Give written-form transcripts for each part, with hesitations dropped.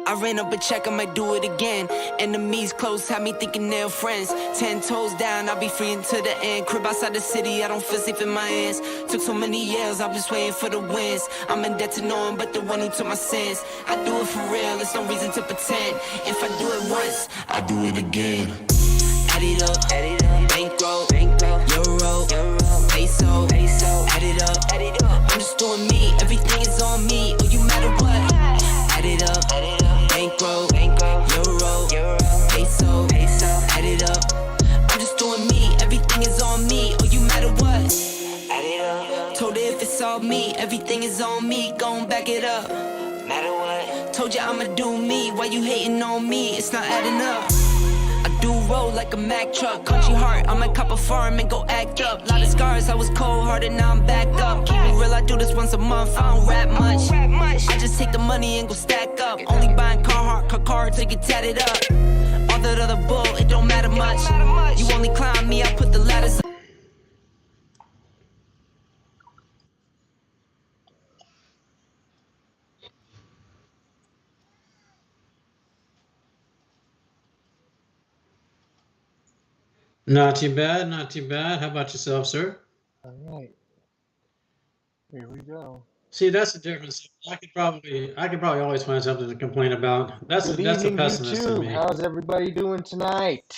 I ran up a check, I might do it again. Enemies close, had me thinking they're friends. 10 toes down, I'll be free until the end. Crib outside the city, I don't feel safe in my hands. Took so many years, I'm just waiting for the wins. I'm in debt to no one but the one who took my sins. I do it for real, there's no reason to pretend. If I do it once, I do it again. Add it up, bankroll, euro, peso, add it up, I'm just doing me, everything is on me, oh you matter what, add it up, bankroll, euro, peso, add it up, I'm just doing me, everything is on me, oh you matter what, add it up, told her if it's all me, everything is on me, gon' back it up, matter what, told you I'ma do me, why you hating on me, it's not adding up. I do roll like a Mack truck, country heart, I might cop a farm and go act up. Lot of scars, I was cold-hearted, now I'm back up. Keep it real, I do this once a month, I don't rap much. I just take the money and go stack up. Only buying car till you get tatted up. All that other bull, it don't matter much. You only climb me, I put the ladders up. Not too bad, not too bad. How about yourself, sir? All right, here we go. See, that's the difference. I could probably always find something to complain about. That's Good the evening, pessimist in YouTube. me. How's everybody doing tonight?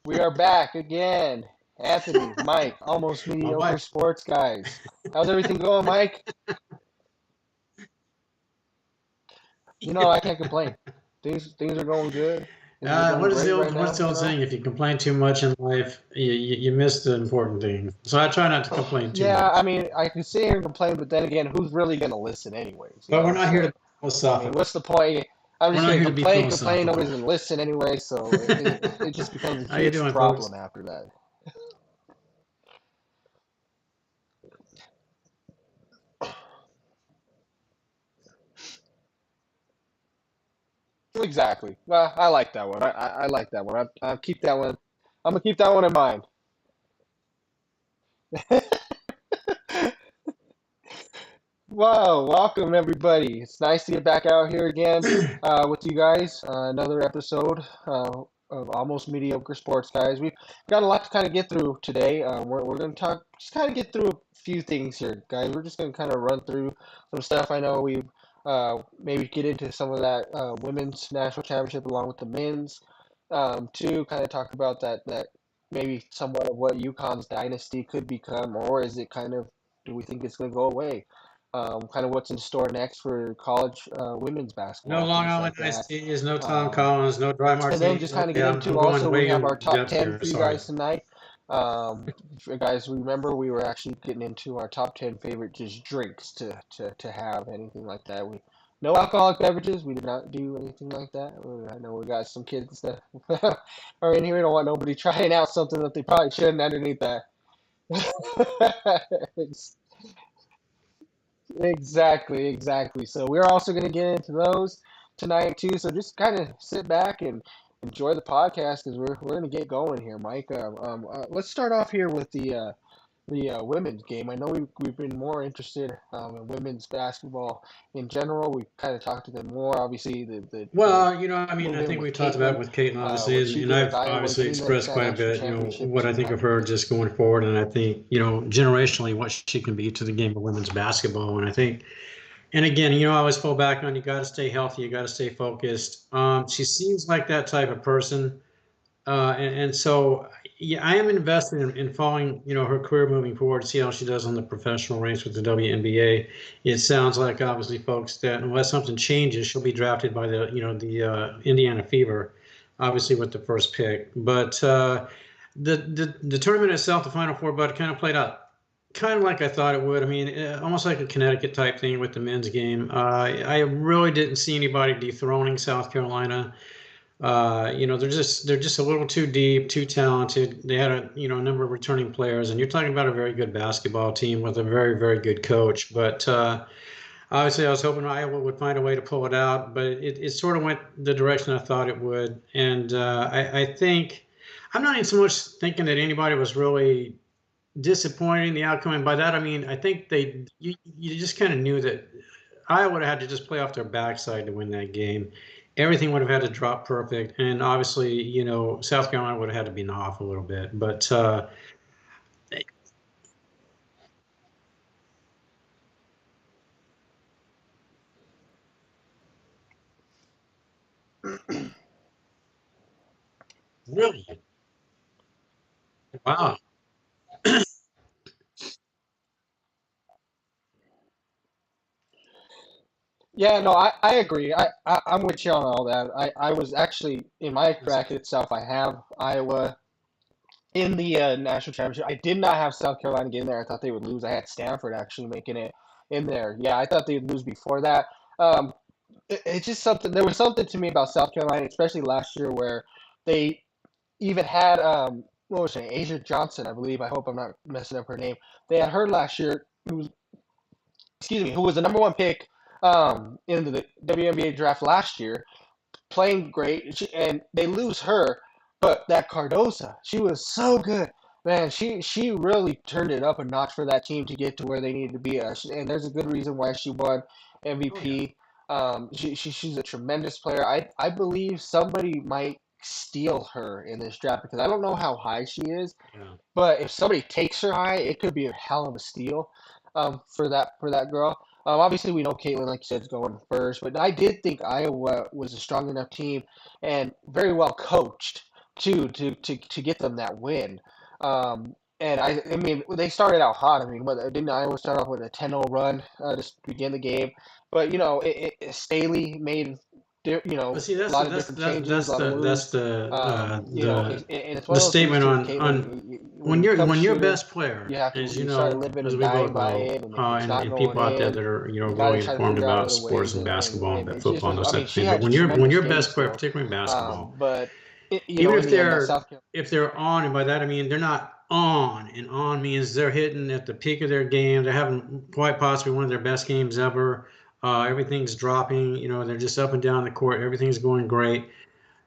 We are back again. Anthony, Mike, almost mediocre wife. sports guys. How's everything going, Mike? You know, I can't complain. Things are going good. Things are going What is great right what's the now, old saying? If you complain too much in life, you miss the important thing. So I try not to complain too Yeah, much. I mean, I can sit here and complain, but then again, who's really going to listen anyways? But we're not here to be I mean, philosophical. what's the point? I'm We're just not going here to to be complain, philosophical. nobody's going to listen anyway, so it just becomes a How you huge doing, problem folks? after that. Exactly. Well, I like that one. I like that one. I'll keep that one. I'm gonna keep that one in mind. Wow, welcome everybody. It's nice to get back out here again with you guys. Another episode of Almost Mediocre Sports Guys. We've got a lot to kind of get through today. We're going to talk, just kind of get through a few things here, guys. We're just going to kind of run through some stuff. I know we maybe get into some of that women's national championship along with the men's too. Kind of talk about that maybe somewhat of what UConn's dynasty could become, or is it kind of do we think it's going to go away? Kind of what's in store next for college women's No basketball, Long things Island like that. iced teas, no Tom Um, Collins, no dry and then martinis. just kind of Okay, get I'm into going also, we way have our in top depth 10 here. for you Sorry. guys tonight. If you guys remember, we were actually getting into our top 10 favorite just drinks to have, anything like that. No alcoholic beverages. We did not do anything like that. I know we got some kids that are in here. We don't want nobody trying out something that they probably shouldn't underneath that. Exactly. So we're also going to get into those tonight too. So just kind of sit back and enjoy the podcast because we're going to get going here, Mike. Let's start off here with the women's game. I know we've been more interested in women's basketball in general. We kind of talked to them more. Obviously, the Well, I mean, I moving think we with talked about it Caitlin, with Caitlin, what obviously, she and did with I've Iowa, obviously getting that, expressed that quite a national bit, championship what I team. think of her just going forward, and I think, generationally, what she can be to the game of women's basketball. And I think, and again, I always fall back on you got to stay healthy, you got to stay focused. She seems like that type of person. And so, yeah, I am invested in following, her career moving forward to see how she does on the professional ranks with the WNBA. It sounds like, obviously, folks, that unless something changes, she'll be drafted by the Indiana Fever, obviously with the first pick. But the tournament itself, the Final Four, but kind of played out kind of like I thought it would. I mean, almost like a Connecticut type thing with the men's game. I really didn't see anybody dethroning South Carolina. They're just a little too deep, too talented. They had a number of returning players, and you're talking about a very good basketball team with a very, very good coach. But obviously, I was hoping Iowa would find a way to pull it out, but it sort of went the direction I thought it would. And I think I'm not even so much thinking that anybody was really disappointed in the outcome. And by that, I mean, I think you just kind of knew that Iowa would have had to just play off their backside to win that game. everything would have had to drop perfect, and obviously, South Carolina would have had to be off a little bit. But really, wow, Yeah, no, I agree. I'm with you on all that. I was actually in my bracket itself. I have Iowa in the national championship. I did not have South Carolina get in there. I thought they would lose. I had Stanford actually making it in there. Yeah, I thought they'd lose before that. Um, it's just something. There was something to me about South Carolina, especially last year, where they even had what was her name? Asia Johnson, I believe. I hope I'm not messing up her name. They had her last year, who was excuse me, who was the number one pick in the WNBA draft last year, playing great, and they lose her, but that Cardosa, she was so good. Man, she really turned it up a notch for that team to get to where they needed to be. And there's a good reason why she won oh yeah, MVP. She's a tremendous player. I believe somebody might steal her in this draft because I don't know how high she is, yeah. but if somebody takes her high, it could be a hell of a steal for that girl. Obviously, we know Caitlin, like you said, is going first, but I did think Iowa was a strong enough team and very well coached too to get them that win. And I mean, they started out hot. I mean, didn't Iowa start off with a 10-0 run to begin the game? But Staley made But see, a lot of different changes, a lot of that's moves. And it's one the of those things statement too with on Caitlin. When you become a when your shooter, best player, as you you start know, living as and we dying both by know, it, and if it's not and going people out there in, that are you got to really try to informed figure out about other sports ways. and basketball and And she just football and was. those I type mean, of she things. But had when tremendous your game best player, skills. particularly in basketball, But even in the end, South Carolina. if they're on, and by that I mean they're not on, and on means they're hitting at the peak of their game. They're having quite possibly one of their best games ever. Everything's dropping. They're just up and down the court. Everything's going great.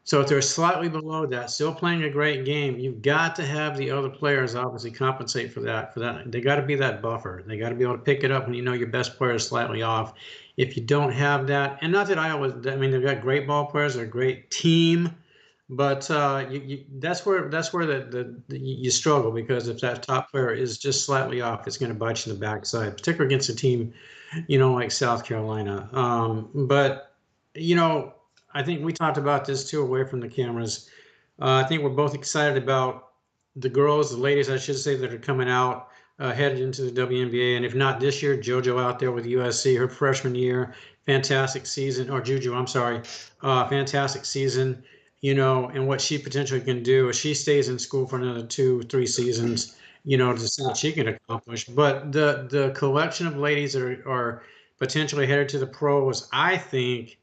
So if they're slightly below that, still playing a great game, you've got to have the other players obviously compensate for that. They got to be that buffer. They got to be able to pick it up when your best player is slightly off. If you don't have that, and not that I mean, they've got great ball players, they're a great team, but that's where you struggle, because if that top player is just slightly off, it's going to bite you in the backside, particularly against a team, like South Carolina. But you know, I think we talked about this too away from the cameras. I think we're both excited about the ladies, I should say, that are coming out headed into the WNBA. And if not this year, JoJo out there with USC, her freshman year, fantastic season, or Juju, I'm sorry, fantastic season. And what she potentially can do if she stays in school for another 2, 3 seasons, to see what she can accomplish. But the collection of ladies that are potentially headed to the pros, I think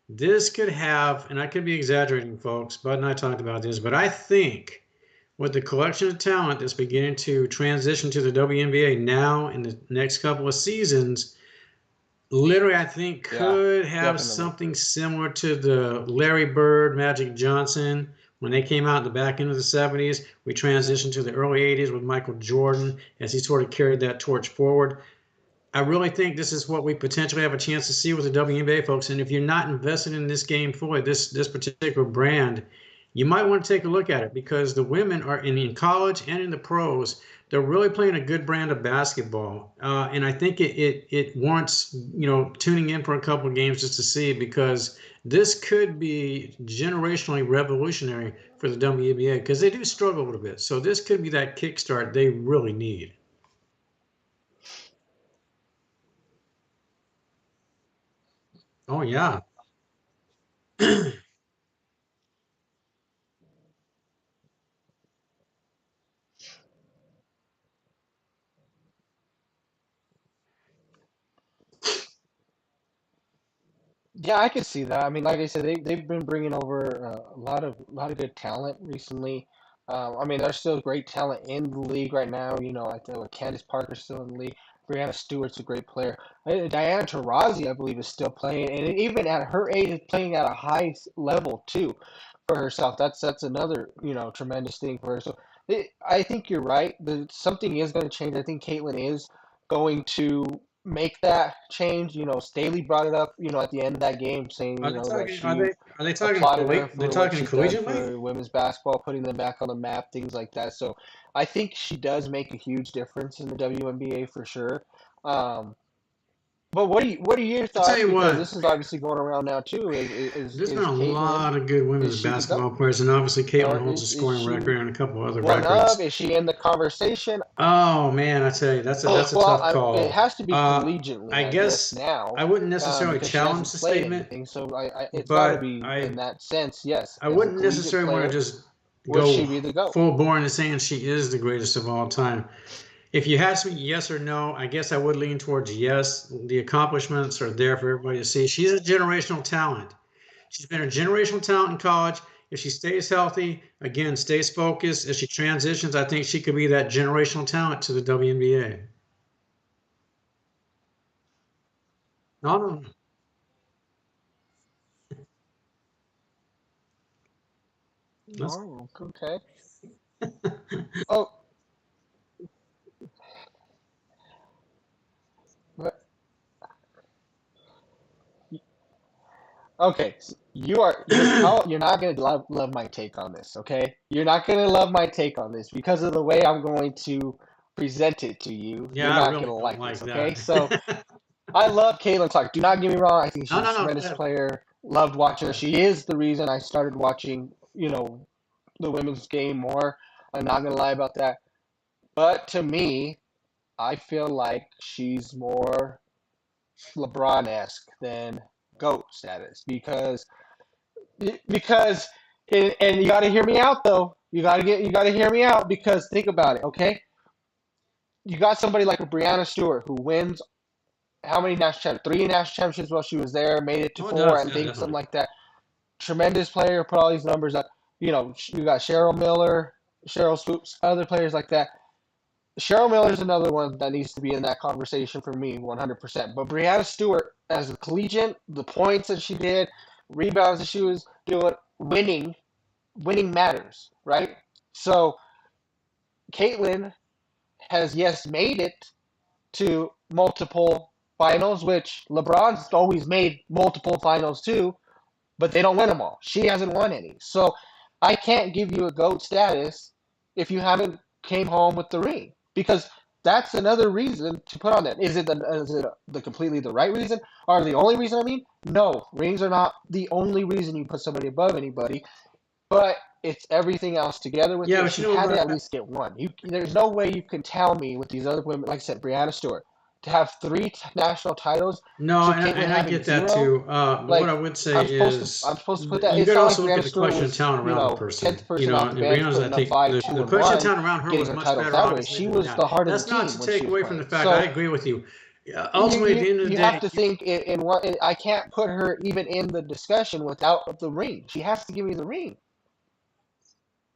this could have, and I could be exaggerating, folks. Bud and I talked about this, but I think with the collection of talent that's beginning to transition to the WNBA now in the next couple of seasons, literally, I think Yeah, could have definitely. something similar to the Larry Bird, Magic Johnson when they came out in the back end of the 70s. We transitioned to the early 80s with Michael Jordan as he sort of carried that torch forward. I really think this is what we potentially have a chance to see with the WNBA, folks. And if you're not invested in this game fully, this particular brand, you might want to take a look at it, because the women are in college and in the pros. They're really playing a good brand of basketball, and I think it warrants tuning in for a couple of games just to see, because this could be generationally revolutionary for the WNBA, because they do struggle a little bit. So this could be that kickstart they really need. Oh yeah. Yeah, I could see that. I mean, like I said, they've been bringing over a lot of good talent recently. I mean, there's still great talent in the league right now. I think Candace Parker's still in the league. Brianna Stewart's a great player. Diana Taurasi, I believe, is still playing, and even at her age, is playing at a high level too for herself. That's another tremendous thing for her. So I think you're right. Something is going to change. I think Caitlin is going to make that change. Staley brought it up, at the end of that game, saying, Are they that talking? she Are they talking applauded her They're for what talking she's done collegiately? for women's basketball, putting them back on the map, things like that. So I think she does make a huge difference in the WNBA for sure. Um, but what are your I tell thoughts? you Because what, this is obviously going around now too. there's been Is a Caitlin? lot of good Is women's she the GOAT? basketball players, and obviously Caitlin holds a Is scoring she record and a couple other one of? records. Is she in the conversation? Oh man, I tell you, that's a Well, tough it call. has to be collegiately, I I guess guess now, I wouldn't necessarily because she challenge hasn't the played statement, anything. So it's got to but be in that sense. Yes, I as a wouldn't collegiate necessarily want to player, just will go she be the GOAT? full bore into saying she is the greatest of all time. If you ask me yes or no, I guess I would lean towards yes. The accomplishments are there for everybody to see. She's a generational talent. She's been a generational talent in college. If she stays healthy, again, stays focused, as she transitions, I think she could be that generational talent to the WNBA. No, no, that's Oh, okay. Oh, but okay. You're not gonna love my take on this. Okay, you're not gonna love my take on this because of the way I'm going to present it to you. You're yeah, I not really gonna don't like like this. Okay, so that. I love Caitlin Clark. Do not get me wrong. I think No, she's no, a no. tremendous player. Loved watching her. She is the reason I started watching, the women's game more. I'm not gonna lie about that. But to me, I feel like she's more LeBron-esque than GOAT status because and you got to hear me out though. You got to hear me out because think about it, okay? You got somebody like a Brianna Stewart who wins how many national championships? Three national championships while she was there, made it to Oh, it four, does. I Yeah, think, something definitely. like that. Tremendous player, put all these numbers up. You got Cheryl Miller, Cheryl Swoops, other players like that. Cheryl Miller is another one that needs to be in that conversation for me, 100%. But Brianna Stewart, as a collegiate, the points that she did, rebounds that she was doing, winning matters, right? So Caitlin has, yes, made it to multiple finals, which LeBron's always made multiple finals too, but they don't win them all. She hasn't won any. So I can't give you a GOAT status if you haven't came home with the ring because that's another reason to put on that. Is it the completely the right reason or the only reason? I mean, no, rings are not the only reason you put somebody above anybody, but it's everything else together with Yeah, it. but She you know had to at what? least get one. There's no way you can tell me with these other women, like I said, Brianna Stewart, to have three national titles No, to Caitlin and I having get that zero. too. But what I like would say I'm is supposed to put that. you It's got to not like also look at Brianna the Stewart question of was, talent around the person. 10th person off the And bench, Brianna's, I putting up think five, two, the and question of one, talent around her getting was her much titles better, that way. obviously, She than was that. the heart of the That's not team to when she take was away from playing. the fact. I So agree with you. you Ultimately, at you the end of the you have day, to think in what I can't put her even in the discussion without the ring. She has to give me the ring.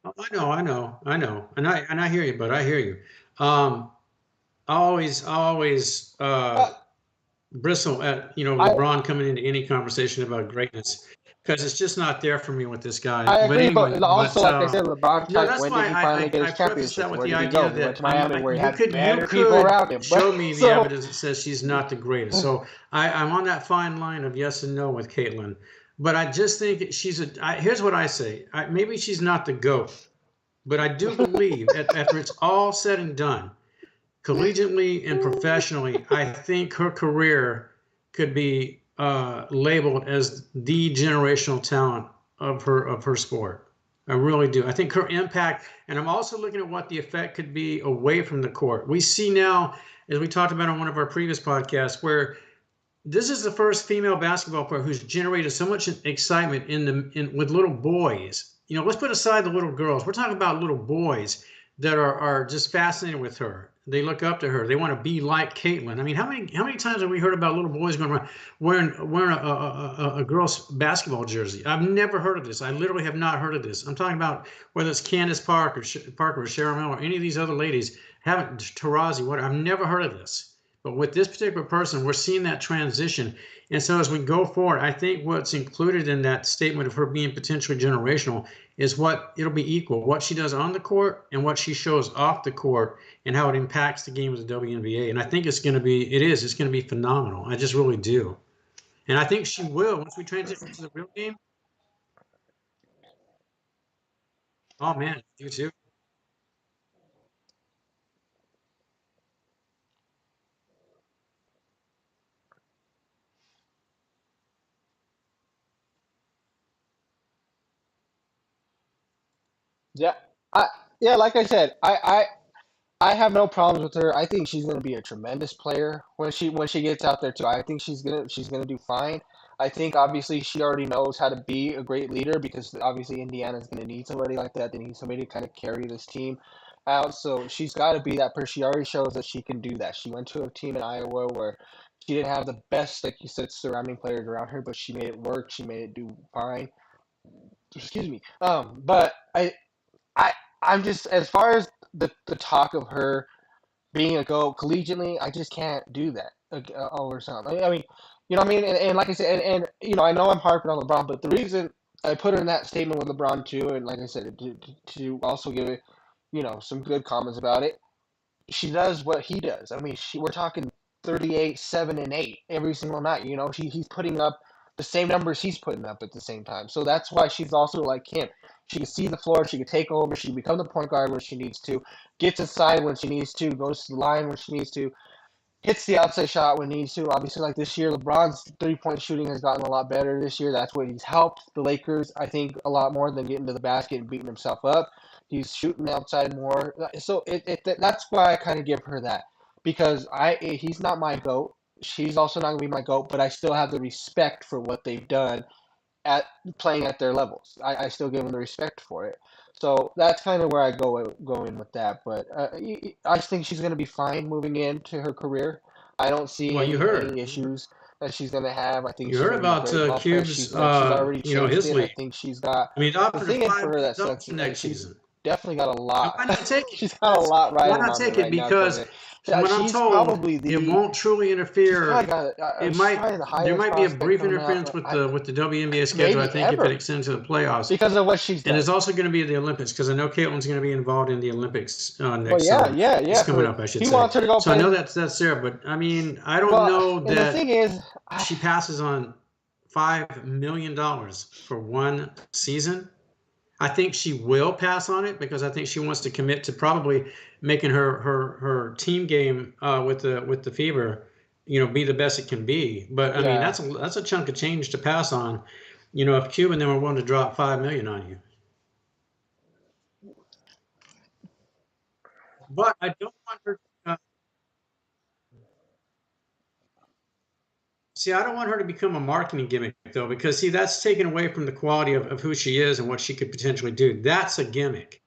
oh, I know, and I hear you, but I hear you. Um, I always Uh, bristle at I LeBron coming into any conversation about greatness because it's just not there for me with this guy. I But agree, anyway, but also, like I said, LeBron no, tried. that's When did why he finally get I his preface that championships? with Where the did he idea go? He went that to Miami, where he had you better people could around him. But show me the so evidence that says she's not the greatest. So I'm on that fine line of yes and no with Caitlin. But I just think here's what I say. Maybe she's not the GOAT, but I do believe after it's all said and done, collegiately and professionally, I think her career could be labeled as the generational talent of her sport. I really do. I think her impact, and I'm also looking at what the effect could be away from the court. We see now, as we talked about on one of our previous podcasts, where this is the first female basketball player who's generated so much excitement with little boys. Let's put aside the little girls. We're talking about little boys that are just fascinated with her. They look up to her. They want to be like Caitlin. I mean, how many times have we heard about little boys going around wearing a girl's basketball jersey? I've never heard of this. I literally have not heard of this. I'm talking about whether it's Candace Parker or Cheryl Miller or any of these other ladies. Haven't Tarazi, what? I've never heard of this. But with this particular person, we're seeing that transition. And so as we go forward, I think what's included in that statement of her being potentially generational is what it'll be equal, what she does on the court and what she shows off the court and how it impacts the game of the WNBA. And I think it's going to be, it's going to be phenomenal. I just really do. And I think she will, once we transition to the real game. Oh man, you too. Yeah, I yeah, like I said, I have no problems with her. I think she's going to be a tremendous player when she gets out there too. I think she's gonna do fine. I think obviously she already knows how to be a great leader because obviously Indiana's going to need somebody like that. They need somebody to kind of carry this team out. So she's got to be that person. She already shows that she can do that. She went to a team in Iowa where she didn't have the best, like you said, surrounding players around her, but she made it work. She made it do fine. Excuse me. But I I'm just as far as the talk of her being a GOAT collegiately, I just can't do that over something. I mean, you know what I mean? And like I said, you know, I know I'm harping on LeBron, but the reason I put her in that statement with LeBron too, and like I said, to also give it, you know, some good comments about it, she does what he does. I mean, we're talking 38, 7, and 8 every single night. You know, he's putting up the same numbers he's putting up at the same time. So that's why she's also like him. She can see the floor. She can take over. She can become the point guard when she needs to. Gets inside when she needs to. Goes to the line when she needs to. Hits the outside shot when needs to. Obviously, like this year, LeBron's 3-point shooting has gotten a lot better this year. That's what he's helped the Lakers, I think, a lot more than getting to the basket and beating himself up. He's shooting outside more. So that's why I kind of give her that because he's not my GOAT. She's also not going to be my GOAT, but I still have the respect for what they've done at playing at their levels. I still give them the respect for it. So that's kind of where I go in with that. But I think she's going to be fine moving into her career. I don't see Well, any issues that she's going to have. I think you she's heard going to be a about great ball player. Cube's, She's like she's already you know, changed his it. I league. think she's got I mean, the offered her thing is for $5 her million that sucks is that next she's season. definitely got a And lot. why not take it? She's got a lot Why riding not on her take it? right now. Because from what I'm She's told, probably it won't truly she's interfere. probably got It she's might probably the there highest might be a prospect brief coming out. interference with the WNBA schedule. I Maybe think if it ever extends to the playoffs, because of what she's and done. it's also going to be the Olympics because I know Caitlin's going to be involved in the Olympics Well, next yeah, summer. yeah, It's yeah. coming up, I should He say. wants her to go So I play. know that's there, but I mean, I don't Well, know and the thing that is, she passes on $5 million for one season. I think she will pass on it because I think she wants to commit to probably making her team game with the Fever, you know, be the best it can be. But I mean, yeah. that's a chunk of change to pass on. You know, if Cuban then were willing to drop $5 million on you. But I don't want her. See, I don't want her to become a marketing gimmick though, because see, that's taken away from the quality of who she is and what she could potentially do. That's a gimmick.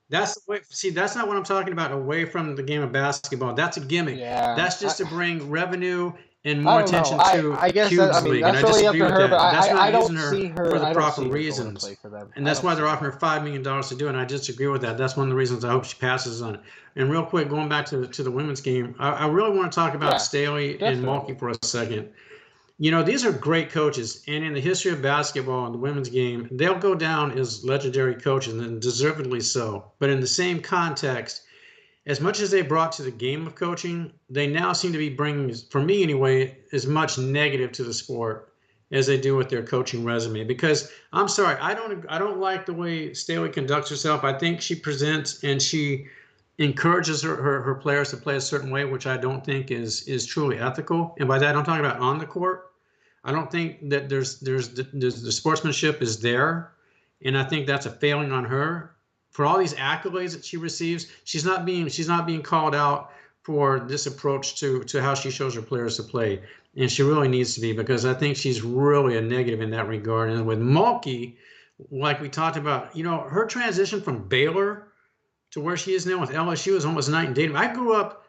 That's the way, see, that's not what I'm talking about away from the game of basketball. That's a gimmick. Yeah, That's just to bring revenue and I more don't know. attention to I guess that, I Cube's mean league, and that's I really up disagree to with her, but that. That's I not using don't her see her. for the I don't proper see her going to play reasons. for them. And I that's don't why see they're her. offering her $5 million to do it, and I disagree with that. That's one of the reasons I hope she passes on it. And real quick, going back to the women's game, I really want to talk about Yeah, Staley and definitely. Mulkey for a second. You know, these are great coaches, and in the history of basketball and the women's game, they'll go down as legendary coaches, and deservedly so. But in the same context, as much as they brought to the game of coaching, they now seem to be bringing, for me anyway, as much negative to the sport as they do with their coaching resume. Because I'm sorry, I don't like the way Staley conducts herself. I think she presents and she encourages her players to play a certain way, which I don't think is truly ethical. And by that, I'm talking about on the court. I don't think that there's the sportsmanship is there, and I think that's a failing on her. For all these accolades that she receives, she's not being called out for this approach to how she shows her players to play, and she really needs to be because I think she's really a negative in that regard. And with Mulkey, like we talked about, you know, her transition from Baylor to where she is now with LSU is almost night and day. I grew up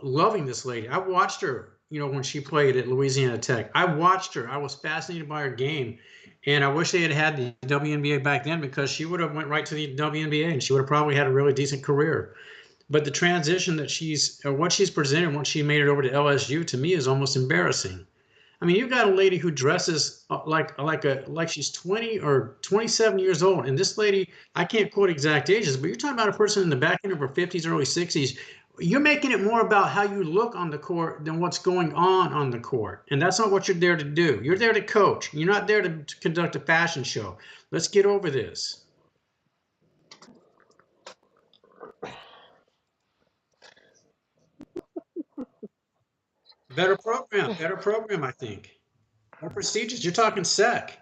loving this lady. I watched her, you know, when she played at Louisiana Tech. I watched her. I was fascinated by her game. And I wish they had the WNBA back then because she would have went right to the WNBA and she would have probably had a really decent career. But the transition that what she's presented once she made it over to LSU, to me, is almost embarrassing. I mean, you've got a lady who dresses like she's 20 or 27 years old, and this lady, I can't quote exact ages, but you're talking about a person in the back end of her 50s, early 60s. You're making it more about how you look on the court than what's going on the court, and that's not what you're there to do. You're there to coach. You're not there to conduct a fashion show. Let's get over this. Better program, I think. More prestigious. You're talking SEC.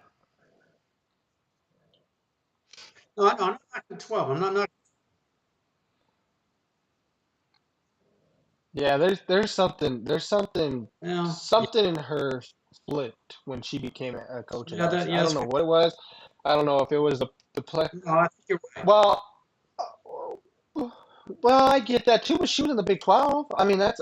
No, I'm not knocking 12. I'm not knocking. Yeah, there's something Well, yeah, something in her flipped when she became a coach at yeah, LSU. I don't that's know right. what it was. I don't know if it was the play. No, I think you're right. Well, well, I get that too, but she was in the Big 12. I mean at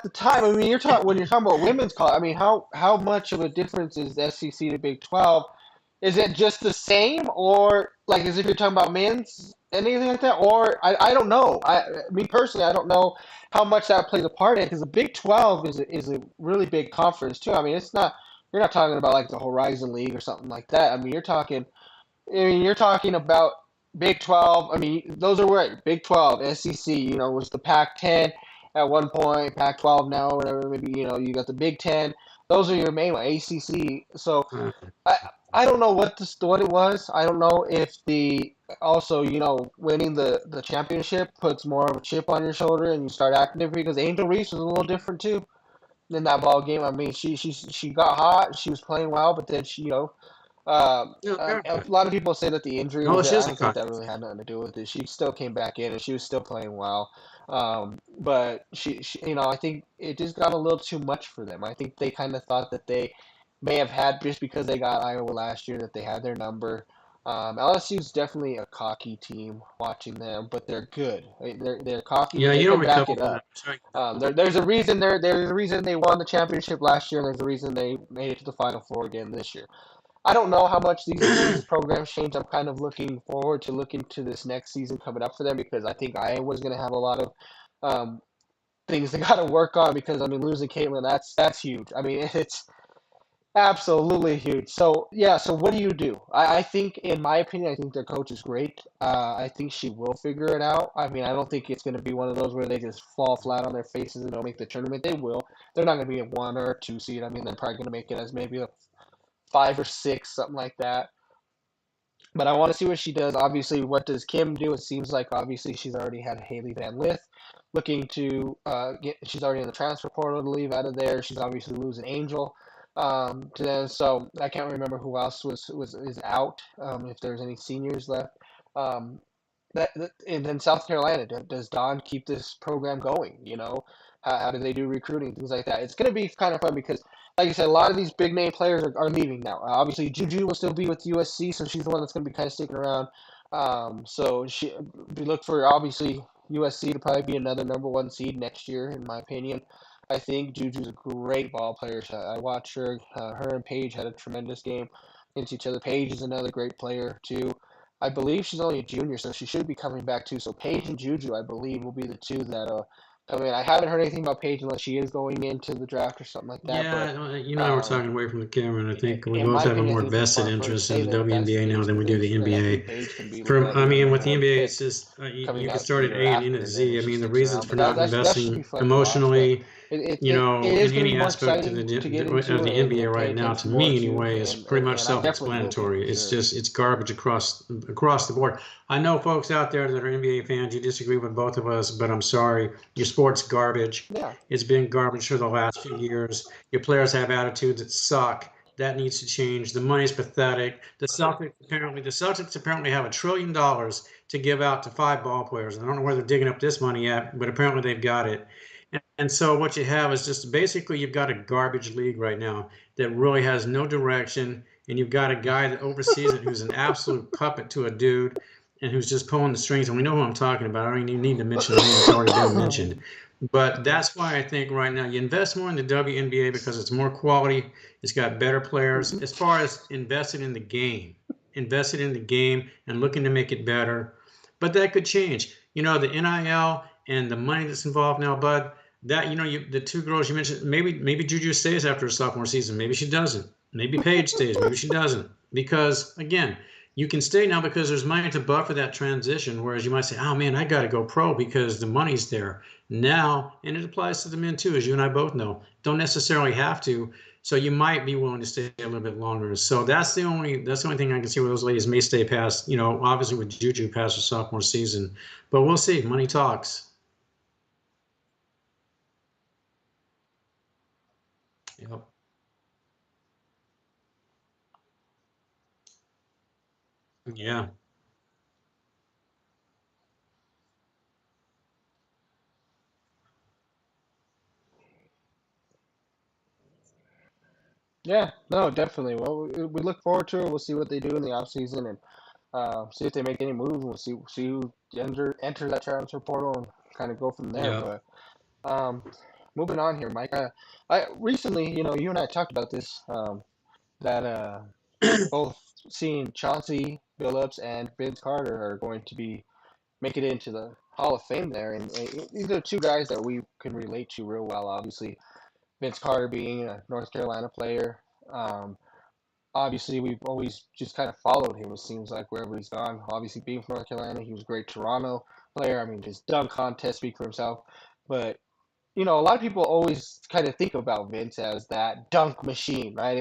the time. I mean, you're talking about women's college. I mean, how much of a difference is SEC to Big 12? Is it just the same, or like as if you're talking about men's anything like that? Or I don't know. Me personally, I don't know how much that plays a part in because the Big 12 is a really big conference too. I mean, it's not you're not talking about like the Horizon League or something like that. I mean, you're talking about Big 12. I mean, those are where Big 12, SEC, was the Pac-10 at one point, Pac-12 now, whatever. Maybe, you got the Big 10. Those are your main one, ACC. So Uh, I I don't know what it was. I don't know if the also, winning the championship puts more of a chip on your shoulder and you start acting different because Angel Reese was a little different too in that ball game. I mean, she got hot, she was playing well, but then no, yeah. a lot of people say that the injury No, was it's it. I just a don't think that contest. really had nothing to do with it. She still came back in and she was still playing well. But I think it just got a little too much for them. I think they kind of thought that they may have had just because they got Iowa last year that they had their number. LSU's definitely a cocky team watching them, but they're good. They're cocky, Yeah, but they you don't can back recover it from that. up. That's right, you don't. There's a reason they won the championship last year, and there's a reason they made it to the Final Four again this year. I don't know how much these programs change. I'm kind of looking forward to looking to this next season coming up for them because I think Iowa's going to have a lot of um, things they got to work on because I mean losing Caitlin that's huge. I mean it's absolutely huge. So yeah, so what do you do? I think in my opinion, I think their coach is great. I think she will figure it out. I mean, I don't think it's going to be one of those where they just fall flat on their faces and don't make the tournament. They will. They're not going to be a 1 or 2 seed. I mean, they're probably going to make it as maybe a 5 or 6, something like that. But I want to see what she does. Obviously, what does Kim do? It seems like obviously she's already had Haley Van Lith looking to get. She's already in the transfer portal to leave out of there. She's obviously losing Angel to them. So I can't remember who else is out. If there's any seniors left. Um, and then South Carolina, does Don keep this program going? How do they do recruiting, things like that? It's going to be kind of fun because, like I said, a lot of these big name players are leaving now. Obviously, Juju will still be with USC, so she's the one that's going to be kind of sticking around. So we look for obviously USC to probably be another #1 seed next year, in my opinion. I think Juju's a great ball player. I watched her. Her and Paige had a tremendous game against each other. Paige is another great player too. I believe she's only a junior, so she should be coming back too. So Paige and Juju, I believe, will be the two that come in. I haven't heard anything about Paige unless she is going into the draft or something like that. Yeah, But you and I were talking away from the camera, and I think we in both my have a opinion, I more think it'd be vested smart for her to interest in stay the there if that's the WNBA now case than we do because the I think NBA. Paige can be I maybe a mean, with the #1 NBA, pick it's just coming you can out start the at year A and end after, at and then Z. I if she mean, the sticks reasons around. for But not that should be investing fun to watch. But emotionally, it is in going to any be more aspect of exciting to get of into the NBA and pay right now, to attention more me to, anyway, is pretty much and I definitely will be self-explanatory. for It's sure. just garbage across the board. I know folks out there that are NBA fans, you disagree with both of us, but I'm sorry, your sport's garbage. Yeah. It's been garbage for the last few years. Your players have attitudes that suck. That needs to change. The money's pathetic. The Celtics apparently have $1 trillion to give out to 5 ball players. I don't know where they're digging up this money at, but apparently they've got it. And so what you have is just basically you've got a garbage league right now that really has no direction, and you've got a guy that oversees it who's an absolute puppet to a dude, and who's just pulling the strings. And we know who I'm talking about. I don't even need to mention the name; it's already been mentioned. But that's why I think right now you invest more in the WNBA because it's more quality. It's got better players. As far as invested in the game and looking to make it better. but that could change. You know, the NIL and the money that's involved now, Bud. That the two girls you mentioned, maybe Juju stays after her sophomore season. Maybe she doesn't. Maybe Paige stays. Maybe she doesn't. Because again, you can stay now because there's money to buffer that transition. Whereas you might say, oh man, I got to go pro because the money's there now. And it applies to the men too, as you and I both know. Don't necessarily have to. So you might be willing to stay a little bit longer. So that's the only thing I can see where those ladies may stay past, obviously with Juju past her sophomore season. But we'll see. Money talks. Yep. Yeah. Yeah, no, definitely. Well, we look forward to it. We'll see what they do in the offseason and see if they make any moves. We'll see who enter that transfer portal and kind of go from there. Yeah. But moving on here, Mike. I recently, you and I talked about this. That both seeing Chauncey Billups and Vince Carter are going to be making it into the Hall of Fame there, and these are two guys that we can relate to real well. Obviously, Vince Carter being a North Carolina player. Um, Obviously, we've always just kind of followed him. It seems like wherever he's gone. Obviously, being from North Carolina, he was a great Toronto player. I mean, his dunk contest speak for himself. But a lot of people always kind of think about Vince as that dunk machine, right?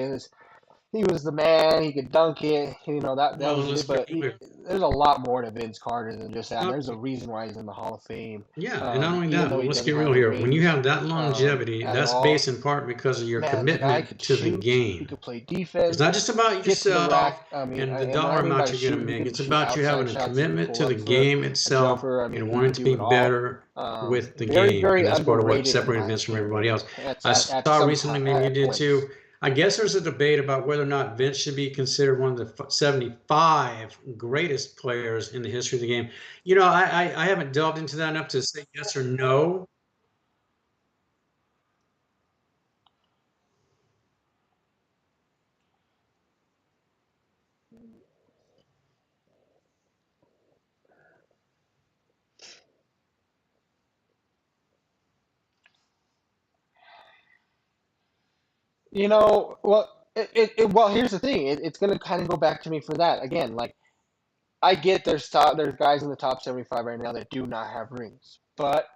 He was the man. He could dunk it. That Well, was let's it. be But clear. there's a lot more to Vince Carter than just that. And Not, there's a reason why he's in the Hall of Fame. yeah, and not only Even that, though but he let's doesn't get have real the here. When you rings have that longevity, at that's all, based in part because of your man, the guy commitment could to the shoot. He game. could play It's not defense, just about get to the yourself rack. I mean, and the and what I dollar mean by amount you're going to shoot, he make. could It's shoot about you having outside a shots. He could commitment pull to the up for game a itself jumper. I mean, and he could wanting to do be it all. better with the Very, game. very And that's part of what underrated in separated my Vince from everybody opinion. else. At, I at saw some recently, time, maybe you at did points. too. I guess there's a debate about whether or not Vince should be considered one of the 75 greatest players in the history of the game. I haven't delved into that enough to say yes or no. Well, well, here's the thing. It's going to kind of go back to me for that again. Like, I get there's guys in the top 75 right now that do not have rings, but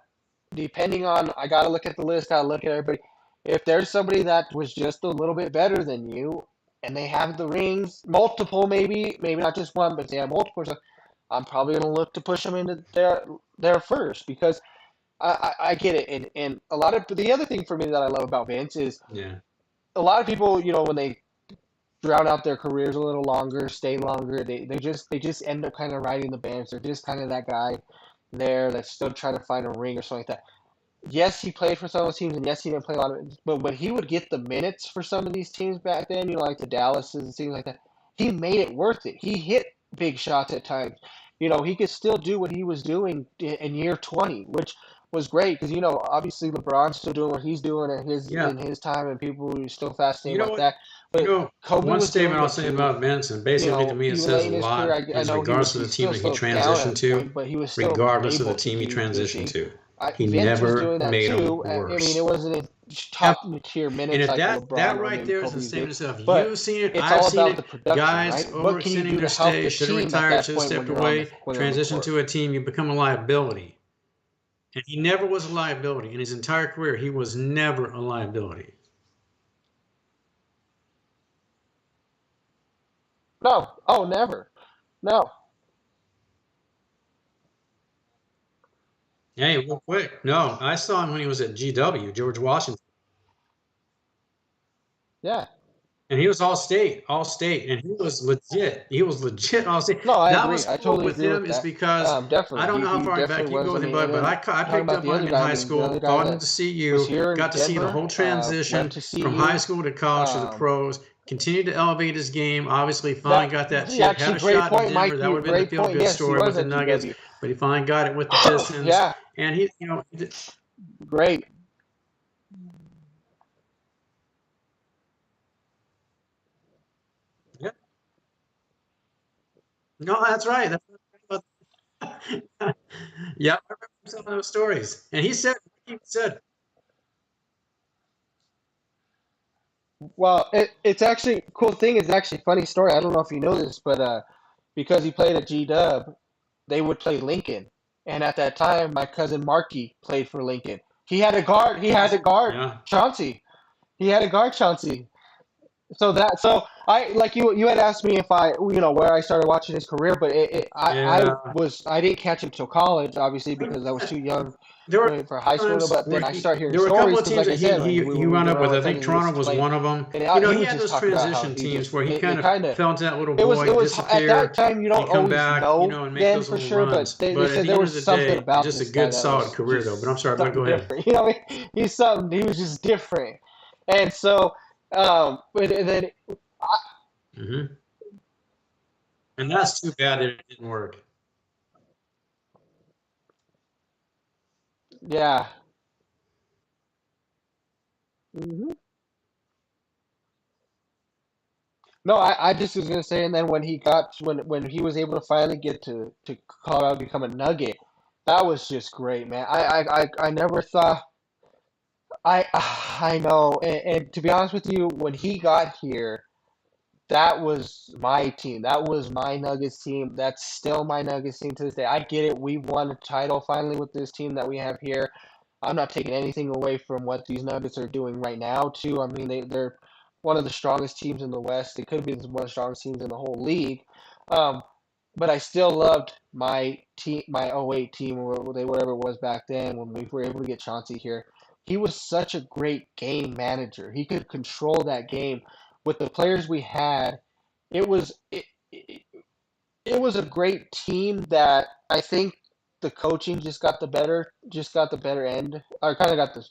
depending on, I got to look at the list, got to look at everybody. If there's somebody that was just a little bit better than you, and they have the rings, multiple maybe not just one, but they have multiple, so I'm probably going to look to push them into there first because I get it. And a lot of the other thing for me that I love about Vince is Yeah. a lot of people, when they drown out their careers a little longer, stay longer, they just end up kind of riding the bench. They're just kind of that guy there that's still trying to find a ring or something like that. Yes, he played for some of those teams, and yes, he didn't play a lot of it. But when he would get the minutes for some of these teams back then, like the Dallases and things like that, he made it worth it. He hit big shots at times. He could still do what he was doing in year 20, which was great because obviously LeBron's still doing what he's doing at his Yeah. in his time, and people are still fascinated You know about what? that. But Kobe One was doing statement I'll it say too. about Vince, and basically to me it Even says late a in his career, lot, I is know regardless of he the team still that he slowed down at transitioned a to, point, but he was still regardless of the able to team he do his transitioned thing. to, he Vince was never doing that made them too. I mean, it worse. wasn't in Yep. top tier And minutes if like a LeBron that or right maybe there is a Kobe's did, statement of but you've seen it, it's I've all seen about it, the production, guys right? What can you overextending do their to help stay, the should have team at retired, that should have point when stepped you're on away, the transitioned court? to a team, you become a liability. And he never was a liability. In his entire career, he was never a liability. No, oh, never, no, Hey, real quick. No, I saw him when he was at GW, George Washington. yeah, And he was all state, and he was legit. He was legit all state. no, I That agree. was I cool totally with agree with him, is that. because I Definitely, don't know how he far definitely back you was. go I with him, mean, and bud, but then I talking picked about up the on other him in guy. I high mean, the school, other guy followed him that to was CU, here in got to see the Denver, whole transition went to from high CU. school to college to the pros, continued to elevate his game, obviously finally That got that chip, had actually, a great shot in point, Denver. Mike. That You would have been the great point. feel-good Yes, he story with was the at Nuggets, GW. but he finally got it with the Pistons. Yeah, And he, great. yeah. No, that's right. That's Yeah, I remember some of those stories. And he said, Well, it's actually cool thing. It's actually a funny story. I don't know if you know this, but because he played at G-Dub, they would play Lincoln, and at that time, my cousin Marky played for Lincoln. He had a guard. He had to guard yeah, Chauncey. He had to guard Chauncey. So I like you had asked me if I where I started watching his career, but yeah. I didn't catch him till college, obviously because I was too young There were for high school. times But where then I started hearing there were a couple stories of because, teams like that I said, he when we wound went up on with. our I think cousins, he was Toronto was playing, one of them. and He he would had just those talk about how transition he teams just where he they kind of kind of fell into that little it was void, at that disappear, time you and don't come always back, know and make then those for little sure, but runs. they But at said the there end of was the something day, about just a this guy good, that solid was career, though. But I'm just sorry, but something go ahead. different. He's something. He was just different, and so but and then Hmm. And that's too bad that it didn't work. yeah. hmm No, I just was gonna say, and then when he was able to finally get to Colorado, become a Nugget, that was just great, man. I never thought I know, and to be honest with you, when he got here, that was my team. That was my Nuggets team. That's still my Nuggets team to this day. I get it. We won a title finally with this team that we have here. I'm not taking anything away from what these Nuggets are doing right now, too. I mean, they're one of the strongest teams in the West. They could be one of the strongest teams in the whole league. Um, but I still loved my team, my '08 team, or whatever it was back then when we were able to get Chauncey here. He was such a great game manager. He could control that game with the players we had. It was it, it was a great team that I think the coaching just got the better end, or kind of got the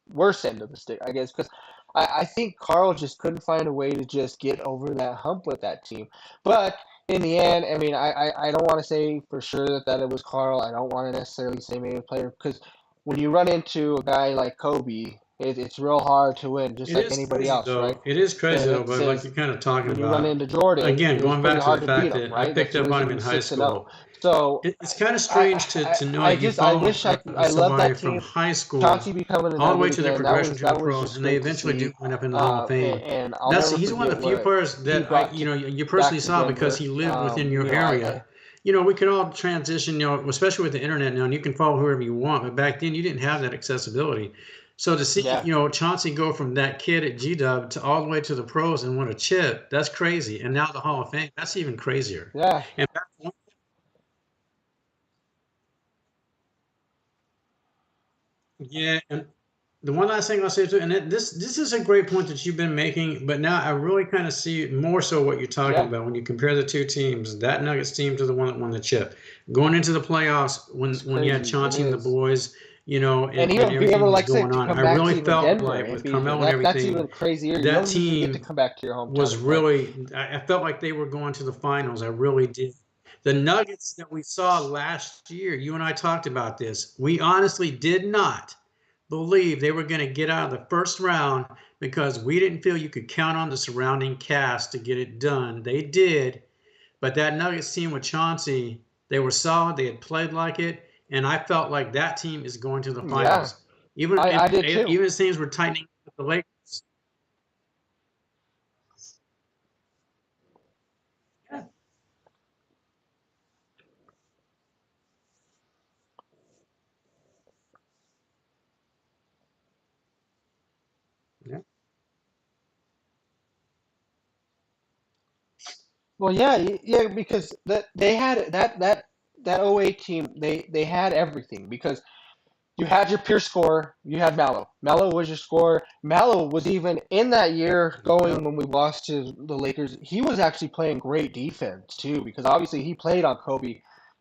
worst end of the stick, I guess, because I think Carl just couldn't find a way to just get over that hump with that team. But in the end, I mean, I don't want to say for sure that it was Carl. I don't want to necessarily say maybe a player because when you run into a guy like Kobe, it's real hard to win, just It like is anybody crazy else, right? though. It is crazy though, It but like says you're kind of talking when you run about, into Jordan, again, it was going pretty back to the hard to beat fact him, that I right? That's picked the up on reason him he in was high 6-0. school. So It's kind of strange to know that you I follow wish I love somebody that from team. high school Chauncey becoming a all the way Nugget to their again, progression to the that was pros, just and they great to eventually do see. end up in the Hall of Fame. And I'll never He's one of forget the few what players he that brought to you back personally to saw because Denver. he lived within your I area. We could all transition, especially with the internet now, and you can follow whoever you want. But back then, you didn't have that accessibility. So to see, yeah Chauncey go from that kid at G-Dub to all the way to the pros and win a chip, that's crazy. And now the Hall of Fame, that's even crazier. yeah And back, yeah, and the one last thing I'll say too, and this is a great point that you've been making, but now I really kind of see more so what you're talking yeah about when you compare the two teams, that Nuggets team to the one that won the chip. Going into the playoffs it's when you had crazy. It Chauncey and the is. boys, And and even be able everything to, was like I say, going to on, come I back really to even felt Denver like and with be here. Carmelo and That's everything, even crazier. You that don't usually get to team come back to your hometown was and play. really, I felt like they were going to the finals. I really did. The Nuggets that we saw last year, you and I talked about this. We honestly did not believe they were going to get out of the first round because we didn't feel you could count on the surrounding cast to get it done. They did, but that Nuggets team with Chauncey, they were solid. They had played like it, and I felt like that team is going to the Yeah, finals. Even I did too. even as things were tightening with the Lakers. Yeah, yeah, Well, yeah, yeah, because they had that '08 team. They had everything because you had your pure scorer. You had Mallow. Mallow was your scorer. Mallow was even in that year yeah, going when we lost to the Lakers. He was actually playing great defense too because obviously he played on Kobe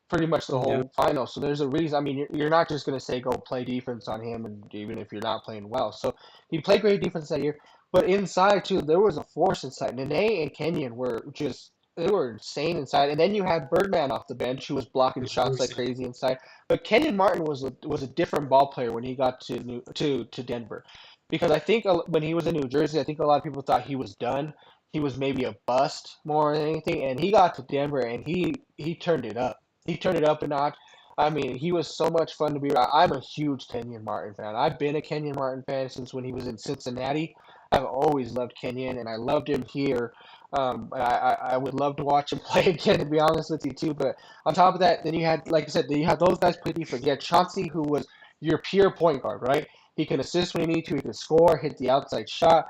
pretty much the yeah. whole final. So there's a reason. I mean, you're not just going to say go play defense on him, and even if you're not playing well. So he played great defense that year. But inside too, there was a force inside. Nene and Kenyon were just they were insane inside. And then you had Birdman off the bench who was blocking shots like crazy inside. But Kenyon Martin was a different ball player when he got to Denver, because I think when he was in New Jersey, I think a lot of people thought he was done. He was maybe a bust more than anything, and he got to Denver and he turned it up. He turned it up a notch. I mean, he was so much fun to be around. I'm a huge Kenyon Martin fan. I've been a Kenyon Martin fan since when he was in Cincinnati. I've always loved Kenyon, and I loved him here. I would love to watch him play again, to be honest with you, too. But on top of that, then you had, like I said, then you had those guys play defense. You had Chauncey, who was your pure point guard, right? He can assist when he needs to. He can score, hit the outside shot,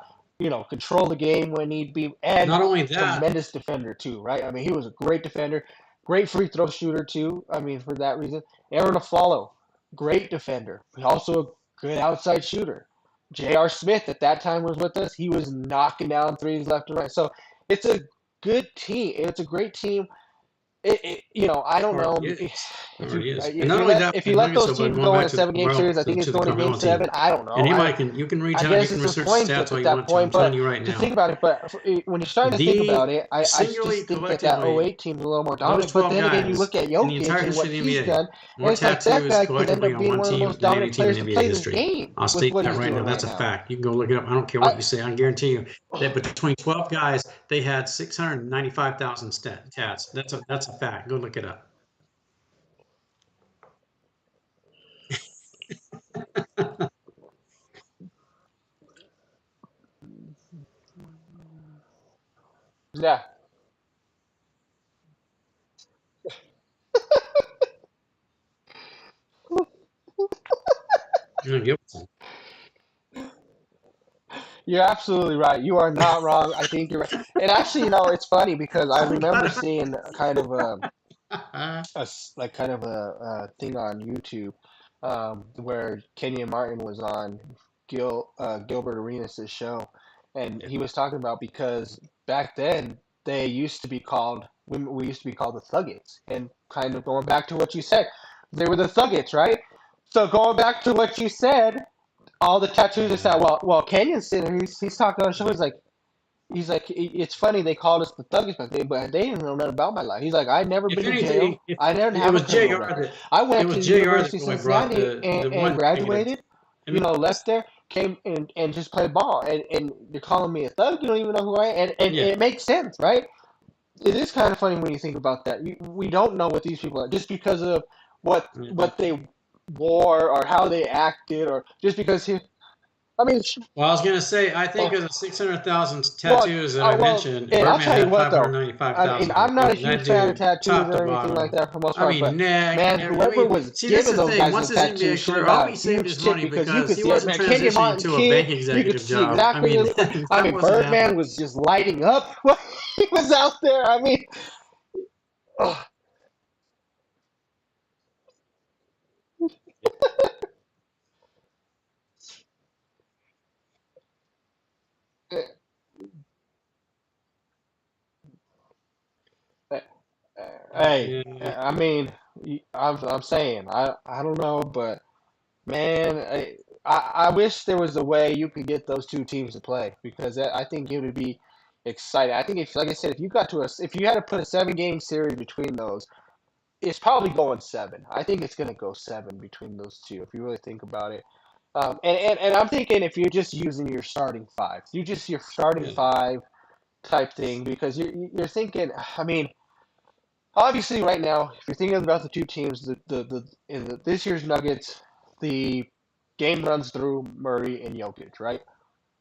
control the game when need be, and Not only that, tremendous defender, too, right? I mean, he was a great defender. Great free throw shooter, too. I mean, for that reason. Aaron Aflalo, great defender. Also a good outside shooter. J.R. Smith at that time was with us. He was knocking down threes left and right. So it's a good team. It's a great team. I don't know And not only that, if you let those so teams going go in back a to the 7-game Carmelo- series. I think to it's the going to Carmelo Game team. 7. I don't know. And you can reach I out, you guess can it's a research coin stats flip all at you that want to. I'm point. telling But you right to now. think about it, but when you're starting to think about it, I just singularly, think that collectively, 08 team's a little more those dominant. But 12 then again, you guys look at in the Jokic entire and what history of the he's NBA, done, and more it's like that tattoos guy could end collectively up on being one one of the team most than any dominant team in players to NBA play this history. game I'll with state what that he's right now. doing That's right a now. fact. You can go look it up. I don't care what you say. I guarantee you that between 12 guys, they had 695,000 tats. That's a fact. Go look it up. Yeah. You're gonna give it to them. You're absolutely right. You are not wrong. I think you're right. And actually, it's funny because I remember seeing kind of a thing on YouTube where Kenyon Martin was on Gilbert Arenas' show, and he was talking about because back then they used to be called we used to be called the Thuggets, and kind of going back to what you said, they were the Thuggets, right? So going back to what you said, all the tattoos and stuff. Well, Kenyon's sitting there, he's talking on the show. He's like, it's funny they called us the Thuggies, but they didn't know nothing about my life. He's like, I never If been in anything, jail. I never it have a was criminal Jr. record. that I it went was to the Jr. University that of really brought Cincinnati the one and graduated. I mean, Left there, came and just played ball, and you're calling me a thug. You don't even know who I am, and yeah. it makes sense, right? It is kind of funny when you think about that. We don't know what these people are just because of what they wore or how they acted, or just because he. I mean, Well, I was going to say, I think of the 600,000 well, tattoos that I mentioned, and I'll Birdman tell you had what though, 595,000. I'm not a That huge fan of dude, tattoos top to or anything like bottom. that for the most I part, mean, but neck. man, whoever was See, that's giving the those thing. guys Once the his NBA tattoos should career, have I got hope a he saved huge his tip money because you because could he see it, wasn't man. Kenyon transitioning Martin to a bank kid, you could executive see job. I exactly. mean, I that mean, wasn't Birdman happening. was just lighting up when he was out there. I mean, oh, hey, Yeah. I mean, I'm saying I don't know, but man, I wish there was a way you could get those two teams to play because I think it would be exciting. I think if, like I said, if you had to put a 7-game series between those, it's probably going 7. I think it's going to go 7 between those two if you really think about it. And I'm thinking if you're just using your starting five, you just your starting Yeah. five type thing because you're thinking. I mean, obviously, right now, if you're thinking about the two teams, this year's Nuggets, the game runs through Murray and Jokic, right?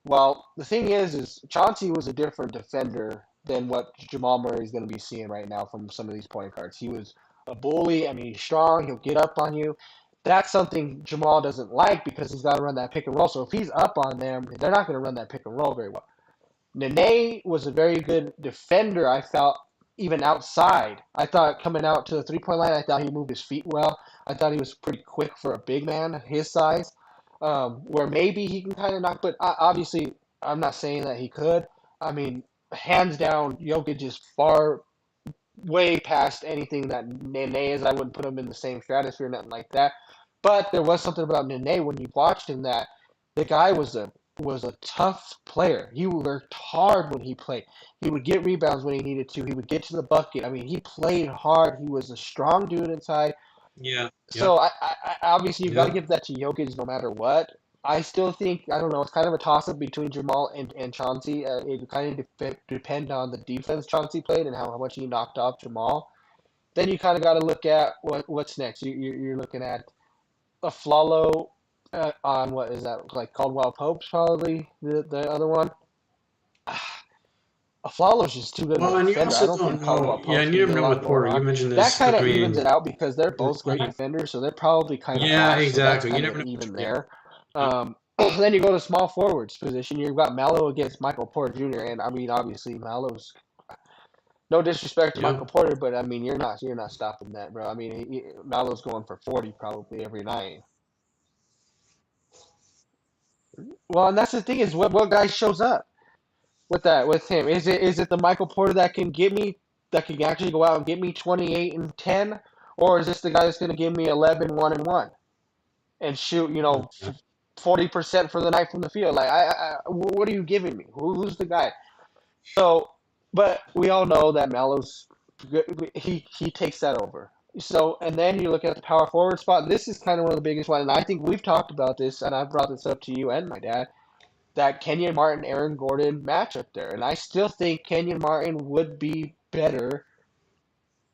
Well, the thing is Chauncey was a different defender than what Jamal Murray is going to be seeing right now from some of these point guards. He was a bully. I mean, he's strong. He'll get up on you. That's something Jamal doesn't like because he's got to run that pick and roll. So if he's up on them, they're not going to run that pick and roll very well. Nene was a very good defender, I felt, even outside. I thought coming out to the 3-point line, I thought he moved his feet well. I thought he was pretty quick for a big man his size, where maybe he can kind of knock, but obviously, I'm not saying that he could. I mean, hands down, Jokic is far, way past anything that Nene is. I wouldn't put him in the same stratosphere, nothing like that. But there was something about Nene when you watched him that the guy was a tough player. He worked hard when he played. He would get rebounds when he needed to. He would get to the bucket. I mean, he played hard. He was a strong dude inside. Yeah. So I obviously you've got to Yeah. give that to Jokic no matter what. I still think I don't know. It's kind of a toss up between Jamal and Chauncey. It kind of depend on the defense Chauncey played and how much he knocked off Jamal. then you kind of got to look at what's next. You're looking at a Flalo on what is that, like Caldwell Pope's probably the other one. Flalo's just too good of Well, a and you defender. I also don't think don't know. Caldwell Yeah, Pope's and going you to never get a know lot with going Porter. You on. mentioned That this. kind I of evens mean, it out because they're both great defenders, so they're probably kind of yeah, washed. So that's exactly. You kind never of know. even Yeah. there. Then you go to small forwards position. You've got Mallow against Michael Porter Jr. And I mean, obviously Mallow's no disrespect to Michael Yep. Porter, but I mean you're not stopping that, bro. I mean Mallow's going for 40 probably every night. Well, and that's the thing is what guy shows up with him? Is it the Michael Porter that can get me that can actually go out and get me 28 and 10, or is this the guy that's going to give me 11, 1 and 1 and shoot 40% for the night from the field? Like what are you giving me? Who's the guy? So, but we all know that Melo's he takes that over. So, and then you look at the power forward spot. This is kind of one of the biggest ones, and I think we've talked about this, and I've brought this up to you and my dad. That Kenyon Martin, Aaron Gordon matchup there, and I still think Kenyon Martin would be better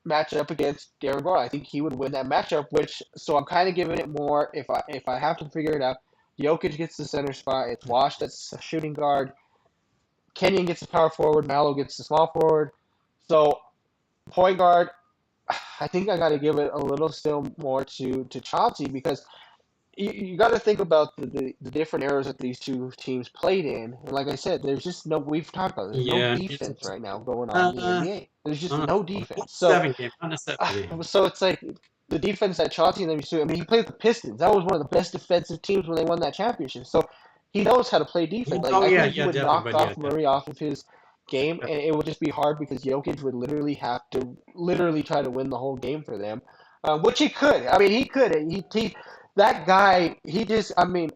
matched up against Aaron Gordon. I think he would win that matchup. Which, so I'm kind of giving it more. If I have to figure it out, Jokic gets the center spot. It's Wash that's a shooting guard. Kenyon gets the power forward. Mallow gets the small forward. So point guard, I think I got to give it a little still more to Chauncey because you got to think about the different eras that these two teams played in. And like I said, there's just no, we've talked about it, there's no Yeah. defense right now going on in the Uh, NBA. There's I just don't no know. defense. So, 7 game, not necessity. so it's like the defense that Chauncey and them used to. I mean, he played the Pistons. That was one of the best defensive teams when they won that championship. So he knows how to play defense. Like Oh I yeah, think he yeah, would definitely. knock But yeah, off Murray off of his game, and it would just be hard because Jokic would literally have to literally try to win the whole game for them, which he could. I mean, he could. He that guy. He just. I mean,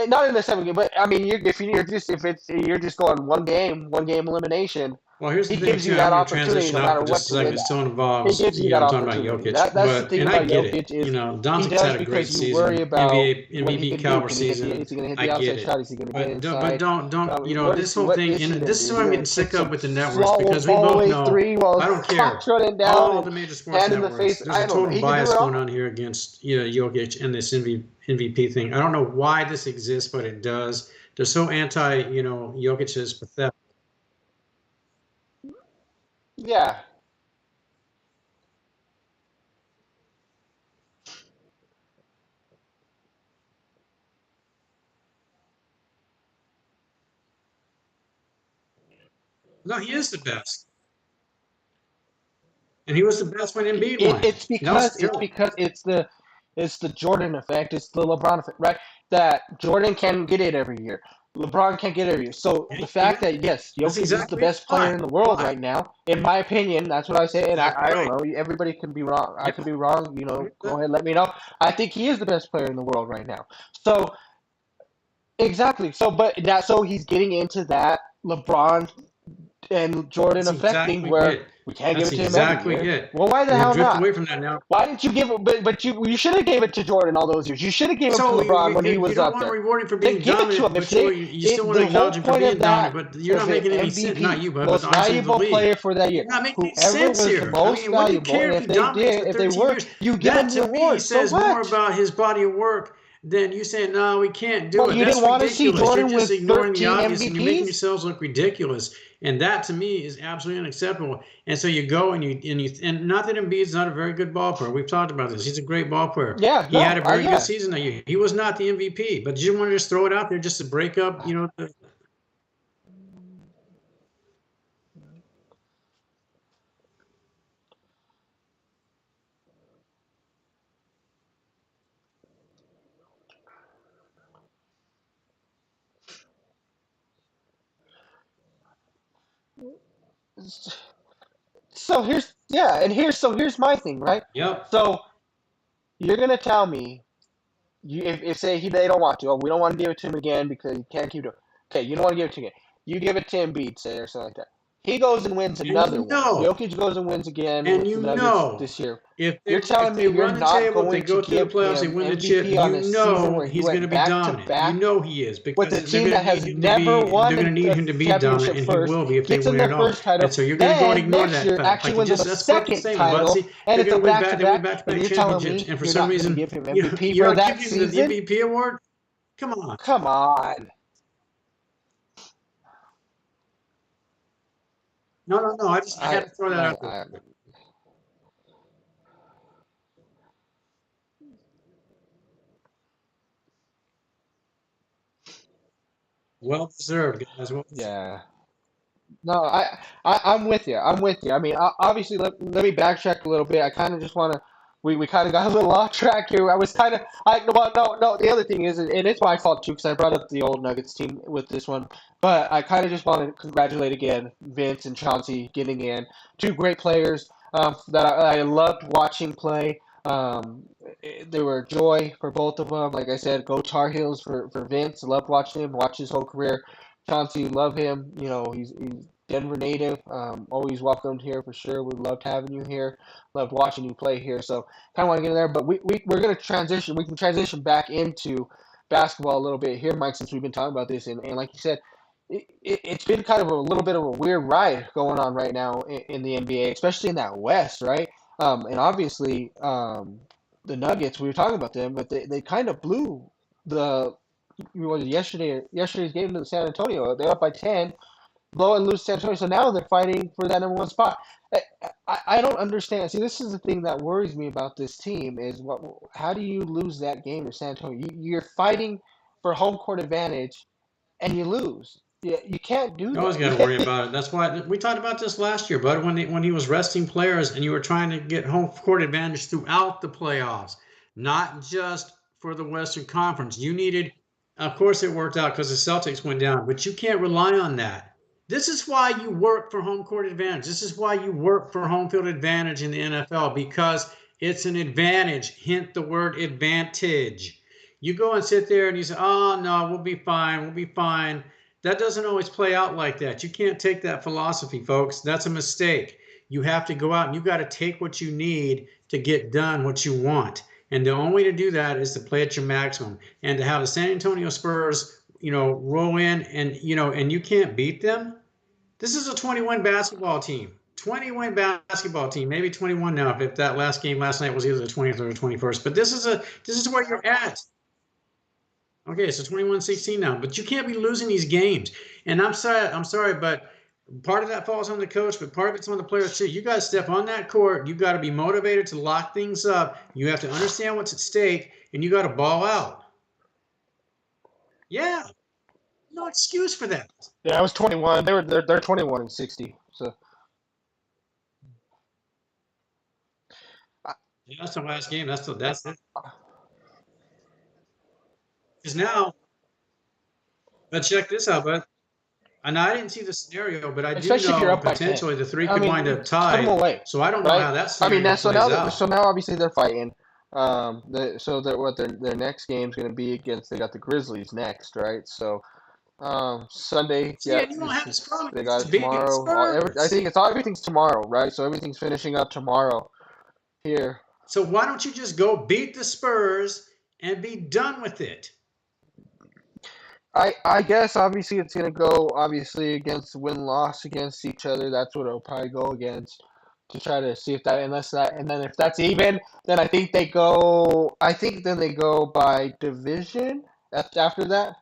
not in the 7 game, but I mean, you're just going one game elimination. well, here's the He thing gives you too. I'm that going to opportunity transition no out matter for what just a to second. win It that. still He involves, gives you that I'm talking about opportunity. Jokic, That's the but thing and I about get Jokic it. is he Doncic's does had a great because you worry season, about NBA what he MVP can do. caliber Can he hit season. is he going to hit I the get outside shot? it. Is he going to get But inside? don't What this whole what thing, is he and going to this do? is Is why he I'm going getting to kick sick of some with the networks slow because we both away know. three while I his don't care. clock's running down All and the major sports hand in the networks, face? there's I a don't know. total He can do bias it going all. on here against Jokic and this MVP thing. I don't know why this exists, but it does. They're so anti, Jokic is pathetic. Yeah. No, he is the best, and he was the best when Embiid It, won. it's That was because it's Phil. because it's the Jordan effect. It's the LeBron effect, right? That Jordan can get it every year. LeBron can't get it every year. So the fact that yes, That's Jokic is the exactly it. best player in the world Why? right now, in my opinion, that's what I say. And I Exactly don't right. know. Everybody can be wrong. I Yeah. could be wrong. Go ahead, let me know. I think he is the best player in the world right now. So exactly. So he's getting into that LeBron and Jordan That's affecting exactly where it. we can't give That's it to him every exactly year. it. Well, why the And we hell drift not? away from that now. Why didn't you give it? But you should have gave it to Jordan all those years. You should have given it to So LeBron when he you was don't up want to there. reward him for Then being give it to dominant, him. If but they, you still want to the whole acknowledge him for point of being that dominant. But you're is not it making any sense. Not you, MVP, but most honestly, the valuable league. player for that year. You're not making any Whoever sense was the here. most What do you valuable, care and if if he they dominates did, for if they 13 were, years? you give That them the to me award. So says more what? about his body of work than you saying, no, we can't do But it. you That's didn't want to see ridiculous. You're Jordan just with ignoring the 13 obvious and you're making MVPs. yourselves look ridiculous. And that to me is absolutely unacceptable. And so you go and not that Embiid's not a very good ball player. We've talked about this. He's a great ball player. Yeah, He had no, a very good yeah. season that year. He was not the MVP, but you want to just throw it out there just to break up, So here's my thing, right? Yep. So you're gonna tell me if say they don't want to, oh, we don't want to give it to him again because he can't keep doing. Okay, you don't want to give it to him again. You give it to Embiid, say or something like that. He goes and wins And another you one. know, Jokic goes and wins again and with you the Nuggets know, this year. if You're telling me they you're run the not table, if they going to go through the give playoffs, they him win the chip, MVP on you a season know where he he's going to went be back to dominant. You back know he is, with a because they're team going that to need has him to never be won they're going to need a him to be dominant, championship and he first, will be if they gets in win their it all. first title, And so you're going to go and then ignore next that year fact. actually Like, you wins a just that's fucking second saying, title, Budsy. and They're it's going a to win back. They win back-to-back, back to and back you're telling championships, me and for you're some not going to reason, give him MVP you're for not that giving him the season? MVP award. Come on. Come on. No. I had I, to throw that I, out there. I, Well deserved, guys. Well deserved. yeah. No, I'm with you. I'm with you. I mean, obviously, let me backtrack a little bit. I kind of just want to. We kind of got a little off track here. I was kind of. Well, no. The other thing is, and it's my fault too, because I brought up the old Nuggets team with this one. But I kind of just want to congratulate again Vince and Chauncey getting in. Two great players that I loved watching play. They were a joy for both of them. Like I said, go Tar Heels for Vince. Loved watching him. Watch his whole career. Chauncey, love him. You know, he's Denver native. Always welcomed here for sure. We loved having you here. Loved watching you play here. So kind of want to get in there, but we're going to transition. We can transition back into basketball a little bit here, Mike, since we've been talking about this. And like you said, it's been kind of a little bit of a weird ride going on right now in the NBA, especially in that West, right? And obviously, the Nuggets, we were talking about them, but they kind of blew the yesterday's game to San Antonio. They're up by 10, blow and lose to San Antonio. So now they're fighting for that number one spot. I don't understand. See, this is the thing that worries me about this team is how do you lose that game to San Antonio? You're fighting for home court advantage and you lose. You can't do You always got to that. worry about it. That's why we talked about this last year, bud, when he was resting players and you were trying to get home court advantage throughout the playoffs, not just for the Western Conference. You needed, of course, it worked out because the Celtics went down, but you can't rely on that. This is why you work for home court advantage. This is why you work for home field advantage in the NFL, because it's an advantage. Hint the word advantage. You go and sit there and you say, oh, no, we'll be fine. We'll be fine. That doesn't always play out like that. You can't take that philosophy, folks. That's a mistake. You have to go out and you got to take what you need to get done what you want. And the only way to do that is to play at your maximum. And to have the San Antonio Spurs, roll in and you can't beat them. This is a 20-win basketball team. 20-win basketball team, maybe 21 now if that last game last night was either the 20th or the 21st. But this is where you're at. Okay, so 21-16 now, but you can't be losing these games. And I'm sorry, but part of that falls on the coach, but part of it's on the players too. You got to step on that court. You got to be motivated to lock things up. You have to understand what's at stake, and you got to ball out. Yeah, no excuse for that. Yeah, I was 21. They're 21 and 60. So Yeah, that's the last game. That's it. Because now, but check this out, bud. And I didn't see the scenario, but I do especially if you're know up by 10. potentially the three I could mean, wind up put them tied. away, So I don't know right? how that I mean, scenario plays out. so now obviously they're fighting. So that what their next game's going to be against. They got the Grizzlies next, right? So Sunday, See, yeah, and you don't have this problem. they got Just it beat the tomorrow. I Spurs. think everything's tomorrow, right? So everything's finishing up tomorrow here. So why don't you just go beat the Spurs and be done with it? I guess obviously it's gonna go obviously against win-loss against each other. That's what it'll probably go against to try to see if that and then if that's even, then I think they go. I think then they go by division after that.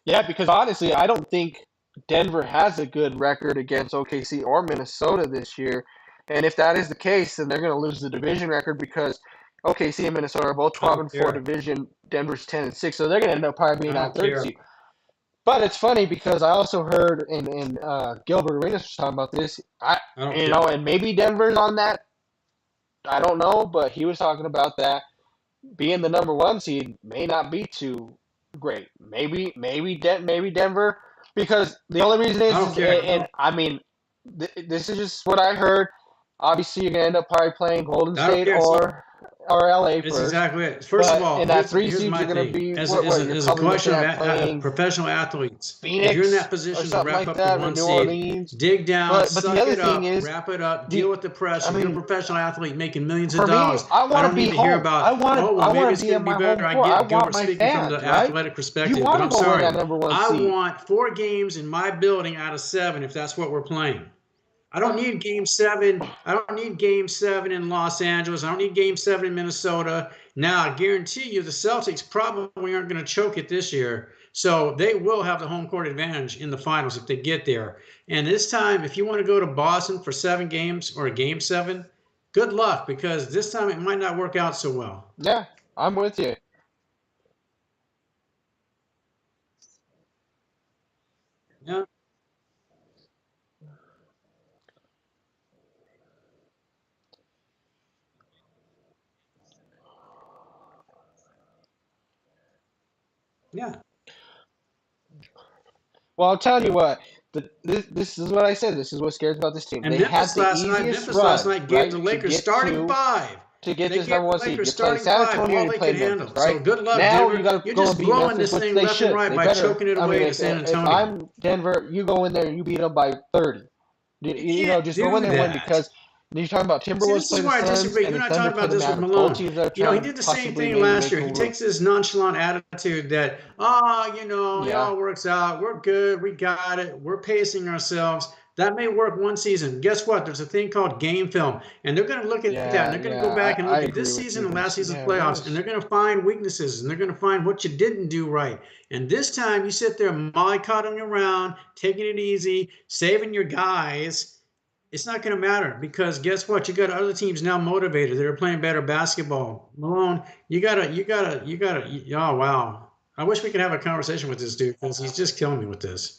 Yeah, because honestly, I don't think Denver has a good record against OKC or Minnesota this year. And if that is the case, then they're going to lose the division record because OKC and Minnesota are both I 12 don't and 4 care. division. Denver's 10 and 6, so they're going to end up probably being I that don't third care. seed. But it's funny because I also heard in Gilbert Arenas was talking about this. I don't care. And maybe Denver's on that. I don't know, but he was talking about that being the number one seed may not be too great. Maybe Denver, because the only reason I don't care. and I mean, this is just what I heard. Obviously, you're gonna end up probably playing Golden I don't State care. or or LA It's first. exactly it. First of But all, in that 3 here's seed, my you're going to thing. be As what? a, You're as a probably collection looking of at playing professional athletes, if you're in Phoenix that or position to something wrap like up that, the or one New seed, Orleans. dig down, But the suck other it thing up, is, wrap it up, deal with the pressure. I You're a mean, professional athlete making millions of for me, dollars. I I want to don't be need to hear home. about, oh, well, I maybe want it's to be going in to be my home better. I court. I get it. want We're my speaking from the fans, right? athletic You perspective, want but to I'm go win sorry. that number 1 I seed. want 4 games in my building out of 7 if that's what we're playing. I don't need game 7. I don't need game 7 in Los Angeles. I don't need game 7 in Minnesota. Now, I guarantee you the Celtics probably aren't going to choke it this year. So they will have the home court advantage in the finals if they get there. And this time, if you want to go to Boston for 7 games or a game 7, good luck, because this time it might not work out so well. Yeah, I'm with you. Yeah. Yeah. Well, I'll tell you what. This is what I said. This is what scares me about this team. And They had the easiest Memphis last run, night gave the right, Lakers starting 5. to get They this gave number the 1 seed. Lakers You play starting San 5, Antonio, all you they play could Memphis, handle. So right? good luck, Now you Denver. got to You're go and just beat blowing Memphis, this which thing they left and should. right They by better. choking it I mean, away to San if Antonio. I'm Denver, you go in there and you beat them by 30. You You know, can't just go do in there and win, that. because you're talking about See, Timberwolves this is play the where I Suns, disagree. and You then and I Thunder talked play about the this with Mavericks. Both Malone. teams that are He trying to did the same possibly thing maybe last make year. a He run. takes this nonchalant attitude that, it Yeah, all works out. We're good. We got it. We're pacing ourselves. That may work one season. Guess what? There's a thing called game film, and they're going to look at that, and yeah, they're going to yeah. go back and I look at agree this with season you, and but last season's yeah, playoffs, and they're going to find weaknesses, and they're going to find what you didn't do right. And this time, you sit there mollycoddling around, taking it easy, saving your guys. It's not going to matter, because guess what? You got other teams now motivated. They're playing better basketball. Malone, oh, wow. I wish we could have a conversation with this dude, because he's just killing me with this.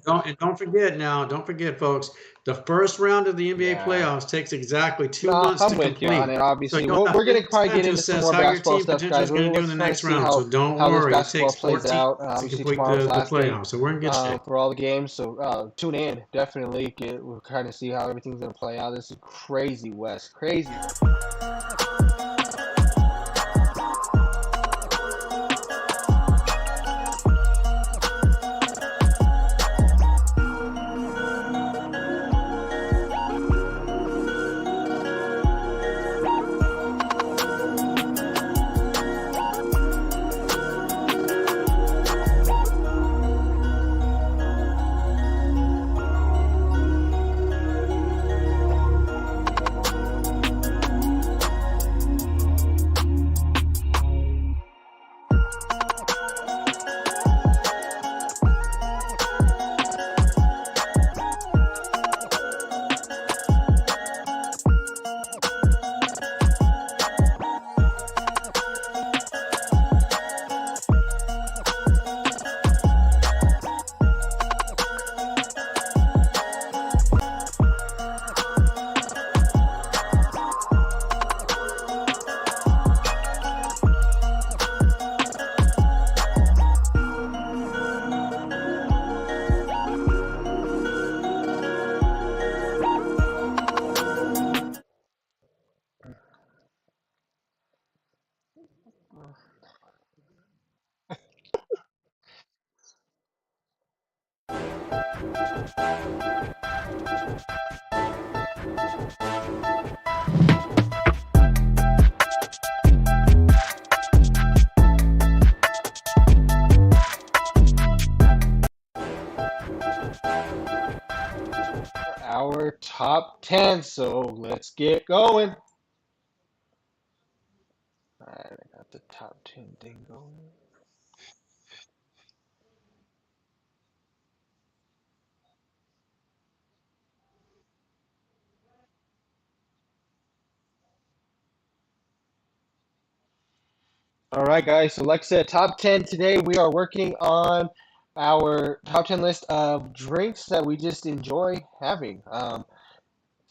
Don't forget now, don't forget, folks, the first round of the NBA yeah. playoffs takes exactly 2 No, months I'm to with you on complete. it. So Obviously, you'll have we're gonna plenty of probably time get to into some assess more how your basketball team stuff, potentially guys. is going to do in Let's the kind of next see round. So don't how this worry, it basketball takes plays 14 out. to Obviously, complete tomorrow's the last day playoffs. So we're in good shape. for all the games. So tune in, definitely. We'll kind of see how everything's gonna play out. This is crazy, Wes. Crazy. Our top 10. So let's get going. All right, I got the top 10 thing going. All right, guys. So, like I said, top 10 today. We are working on our top 10 list of drinks that we just enjoy having.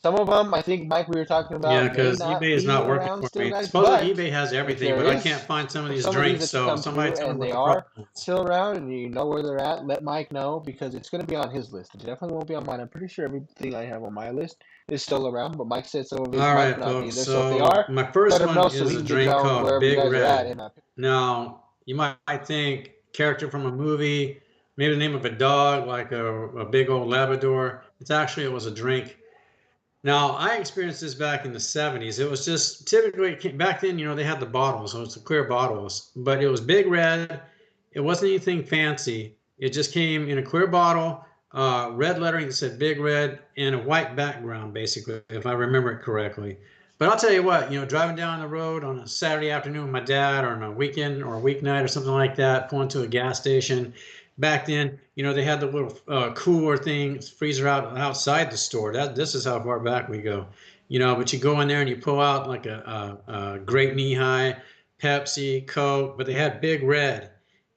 Some of them, I think, Mike, we were talking Yeah, about may because not eBay is be not working around for still, me. guys. Supposedly But eBay has if everything, there but I can't is, find some of if these some of these drinks. that you So come somebody through tell me and what they the are problem is. still around and you know where they're at, let Mike know because it's going to be on his list. It definitely won't be on mine. I'm pretty sure everything I have on my list is still around, but Mike said some of his All might right, not be folks. there. So if they So are, my let first him know one so he is a can get drink down called wherever you Big guys are at. Red. And Now, you might think character from a movie, maybe the name of a dog, like a big old Labrador. It was a drink. Now, I experienced this back in the 70s. It was just typically back then, they had the bottles, so it's the clear bottles, but it was Big Red. It wasn't anything fancy. It just came in a clear bottle, red lettering that said Big Red, and a white background, basically, if I remember it correctly. But I'll tell you what, driving down the road on a Saturday afternoon with my dad, or on a weekend or a weeknight or something like that, pulling to a gas station. Back then, they had the little cooler thing, freezer outside the store. This is how far back we go, But you go in there and you pull out like a Great Knee High, Pepsi, Coke, but they had Big Red,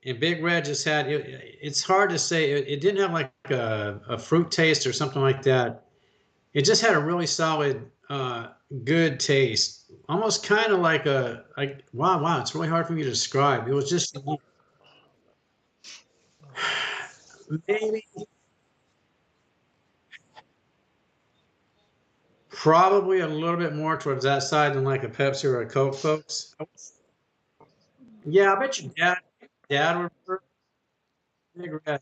and Big Red just had it. It's hard to say. It didn't have like a fruit taste or something like that. It just had a really solid, good taste, almost kind of like wow. It's really hard for me to describe. It was just maybe probably a little bit more towards that side than like a Pepsi or a Coke, folks. Yeah, I bet your dad would prefer Big Red,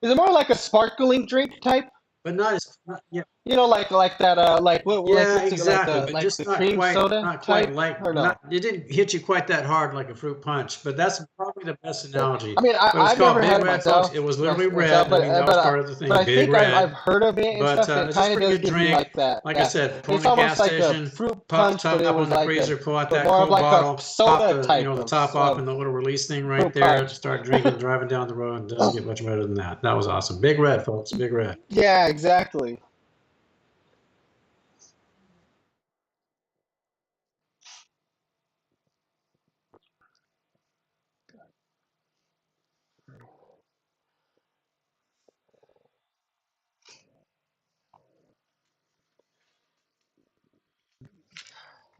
is it more like a sparkling drink type? but not as yeah. Like that, like Yeah, what's it like exactly, but like just the cream soda not quite type like or no? not it didn't hit you quite that hard like a fruit punch, but that's probably the best Okay. analogy. I mean, But it was I've called never Big had it Red, folks. myself, It was literally myself, red. I mean, that was part of the but thing, I Big think I've Red. heard of it and But stuff. It it's just kind a of pretty does good give you drink. like that Like I that said, pull in it's the almost gas like a station, fruit pop the punch, but top it on was the like a freezer, pull out but that more of Coke like a bottle, pop soda type the top off and the little release thing right fruit there, punch. start drinking, driving down the road. It doesn't get much better than that. That was awesome. Big Red, folks. Big Red. Yeah, exactly.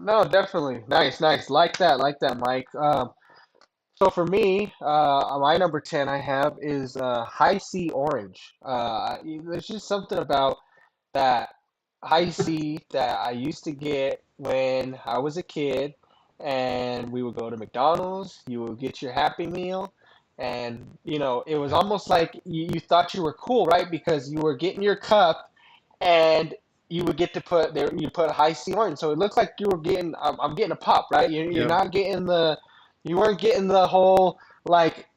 No, definitely. Nice, nice. Like that, Mike. So for me, my number 10 I have is High C Orange. There's just something about that high C that I used to get when I was a kid, and we would go to McDonald's, you would get your Happy Meal, and it was almost like you thought you were cool, right? Because you were getting your cup, and you would get to put there, you put a high C orange, so it looks like you were getting, I'm getting a pop, right? You're Yep. not getting you weren't getting the whole like,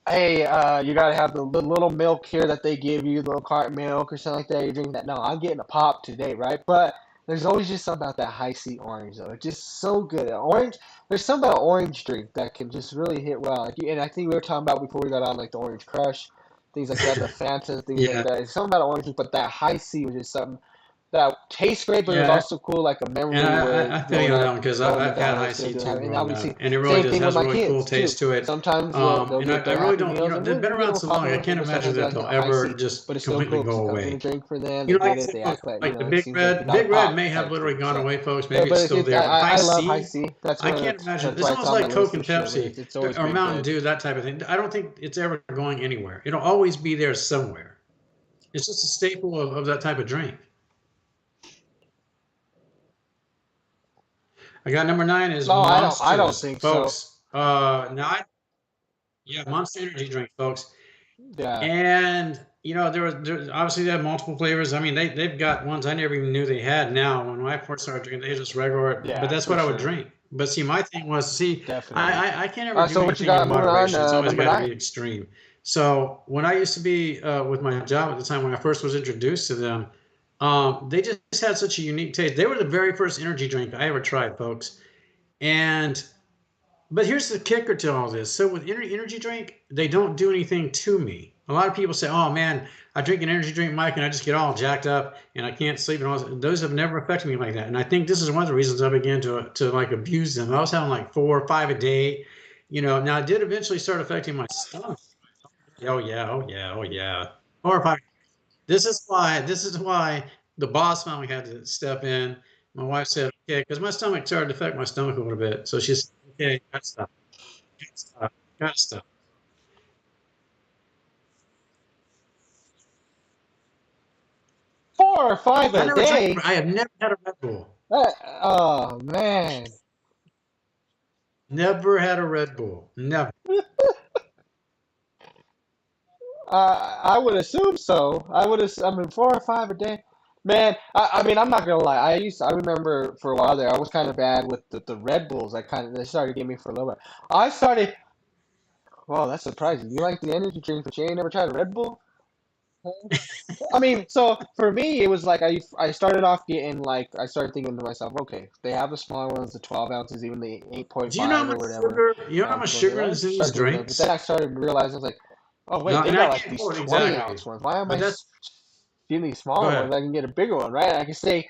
hey, you gotta have the little milk here that they give you, the little cart milk or something like that. You're drinking that. No, I'm getting a pop today, right? But there's always just something about that high C orange, though. It's just so good. Orange, there's something about orange drink that can just really hit well. Like, and I think we were talking about before we got on, like the Orange Crush, things like that, the Fanta, things like Yeah. that. It's something about orange drink, but that high C was just something that tastes great, but it was Yeah. also cool, like a And memory with I feel you growing on that up, one because going to I've had high McDonald's, C too and growing obviously up, and it really same does thing with has a my really cool kids too. taste to it. Sometimes they'll And get I their really Happy don't, Meals, and they've been we get around them so long. I popular, can't but imagine sometimes they that like they'll a high ever C, just but it's still completely cool because go it's away. convenient drink for them. They Like I get it, said, they look, act like like the it seems like not a Big Red pop may have type literally drink. gone So, away, folks. Maybe but it's still there. But High I love High C, C. That's I one of can't imagine. that's It's why it's almost on my like Coke list and for sure. But Pepsi it's always or been Mountain good. Dew, that type of thing. I don't think it's ever going anywhere. It'll always be there somewhere. It's just a staple of that type of drink. I got number 9 is No, I don't Monsters, think so. folks. Now yeah, Monster Energy drink, folks. Yeah, And there obviously they have multiple flavors. I mean, they've got ones I never even knew they had now. When I first started drinking, they just regular, but yeah, that's for what I would sure, drink. But see, my thing was, see, definitely. I can't ever do So what you anything in got moving on? moderation. It's always Number got to be 9. extreme. So when I used to be with my job at the time when I first was introduced to them, they just had such a unique taste. They were the very first energy drink I ever tried, folks. And but here's the kicker to all this. So with energy drink, they don't do anything to me. A lot of people say, "Oh man, I drink an energy drink, Mike, and I just get all jacked up and I can't sleep." And all this. Those have never affected me like that. And I think this is one of the reasons I began to like abuse them. I was having like 4 or 5 a day. Now it did eventually start affecting my stomach. Oh yeah, oh yeah, oh yeah. Or if I This is why the boss finally had to step in. My wife said, "Okay," because my stomach started to affect my stomach a little bit. So she said, "Okay, gotta stop, gotta stop, gotta stop." 4 or 5 I a never drank. day. I have never had a Red Bull. Oh man. Never had a Red Bull. Never. I would assume so. I mean, 4 or 5 a day. Man, I mean, I'm not gonna lie. I remember for a while there, I was kind of bad with the Red Bulls. They started getting me for a little bit. I started. Wow, that's surprising. You like the energy drink, but you ain't never tried a Red Bull? I mean, so for me, it was like I started off getting like I started thinking to myself, okay, they have the smaller ones, the 12 ounces, even the Do you know how 8.5 or much whatever. sugar? You know how much So then sugar I is in these started drinking those, but then drinks? I started realizing I was like, oh wait, No, they and I got like can't these quote 20 exactly, ounce ones. Why am but I that's getting these go smaller ones? ahead. I can get a bigger one, right? I can stay,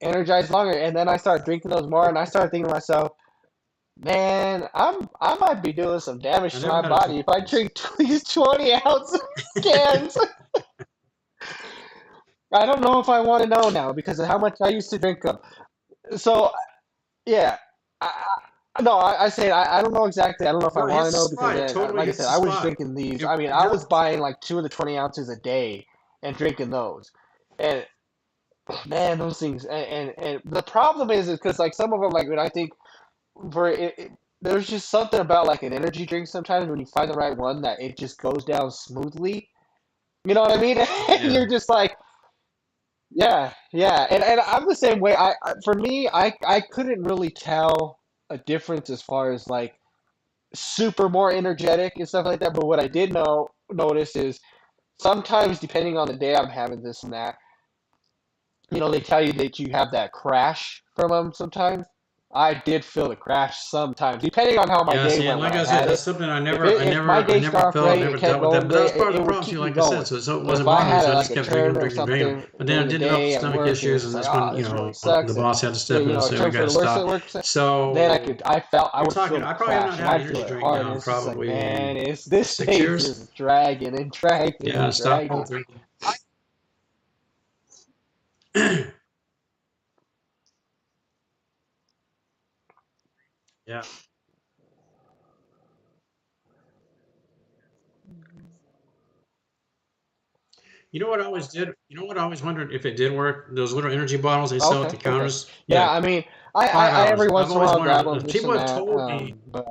energized longer. And then I started drinking those more, and I started thinking to myself, man, I might be doing some I damage to never my had a body 12 if I ounce. drink these 20-ounce cans. I don't know if I want to know now because of how much I used to drink them. So yeah, no, I say I don't know exactly. I don't know if I No, it want to hits know the because spot. It totally like I hits said, the I was spot. drinking these. It I mean, it I was does. buying like 2 of the 20 ounces a day and drinking those. And man, those things. And the problem is because like some of them, like when I think for there's just something about like an energy drink sometimes when you find the right one that it just goes down smoothly. You know what I mean? And Yeah. you're just like, yeah, yeah, and I'm the same way. For me, I couldn't really tell a difference as far as like super more energetic and stuff like that. But what I did notice is sometimes depending on the day I'm having this and that, they tell you that you have that crash from them sometimes. I did feel the crash sometimes, depending on how my Yeah, day see, and went when like I I said, had that's it. something If my I day never started off felt, right and never kept dealt with that. going, But that was part of it the would problem keep too, me like I said. going. So it But if wasn't I bothering me, had so I like just a kept drinking turn them, or drinking them, drinking them. something But then I during the did develop day at stomach work, and issues, it's and like, that's when, oh, this really the sucks, and boss had to step in and say, turn we for got to the worse at stop. work, then So I you're would feel talking, the I probably have not crash, and had an I'd feel energy it drink hard, and now in it's just like, man, probably this six day's years. just dragging and dragging Yeah, and stop whole dragging. thing. Yeah. You know what I always did? You know what I always wondered if it did work? Those little energy bottles they sell at Okay, the okay. counters. Yeah, Yeah, I mean, 5 every hours. I've once in a always while grab wondered. them, this People and have that. told me, But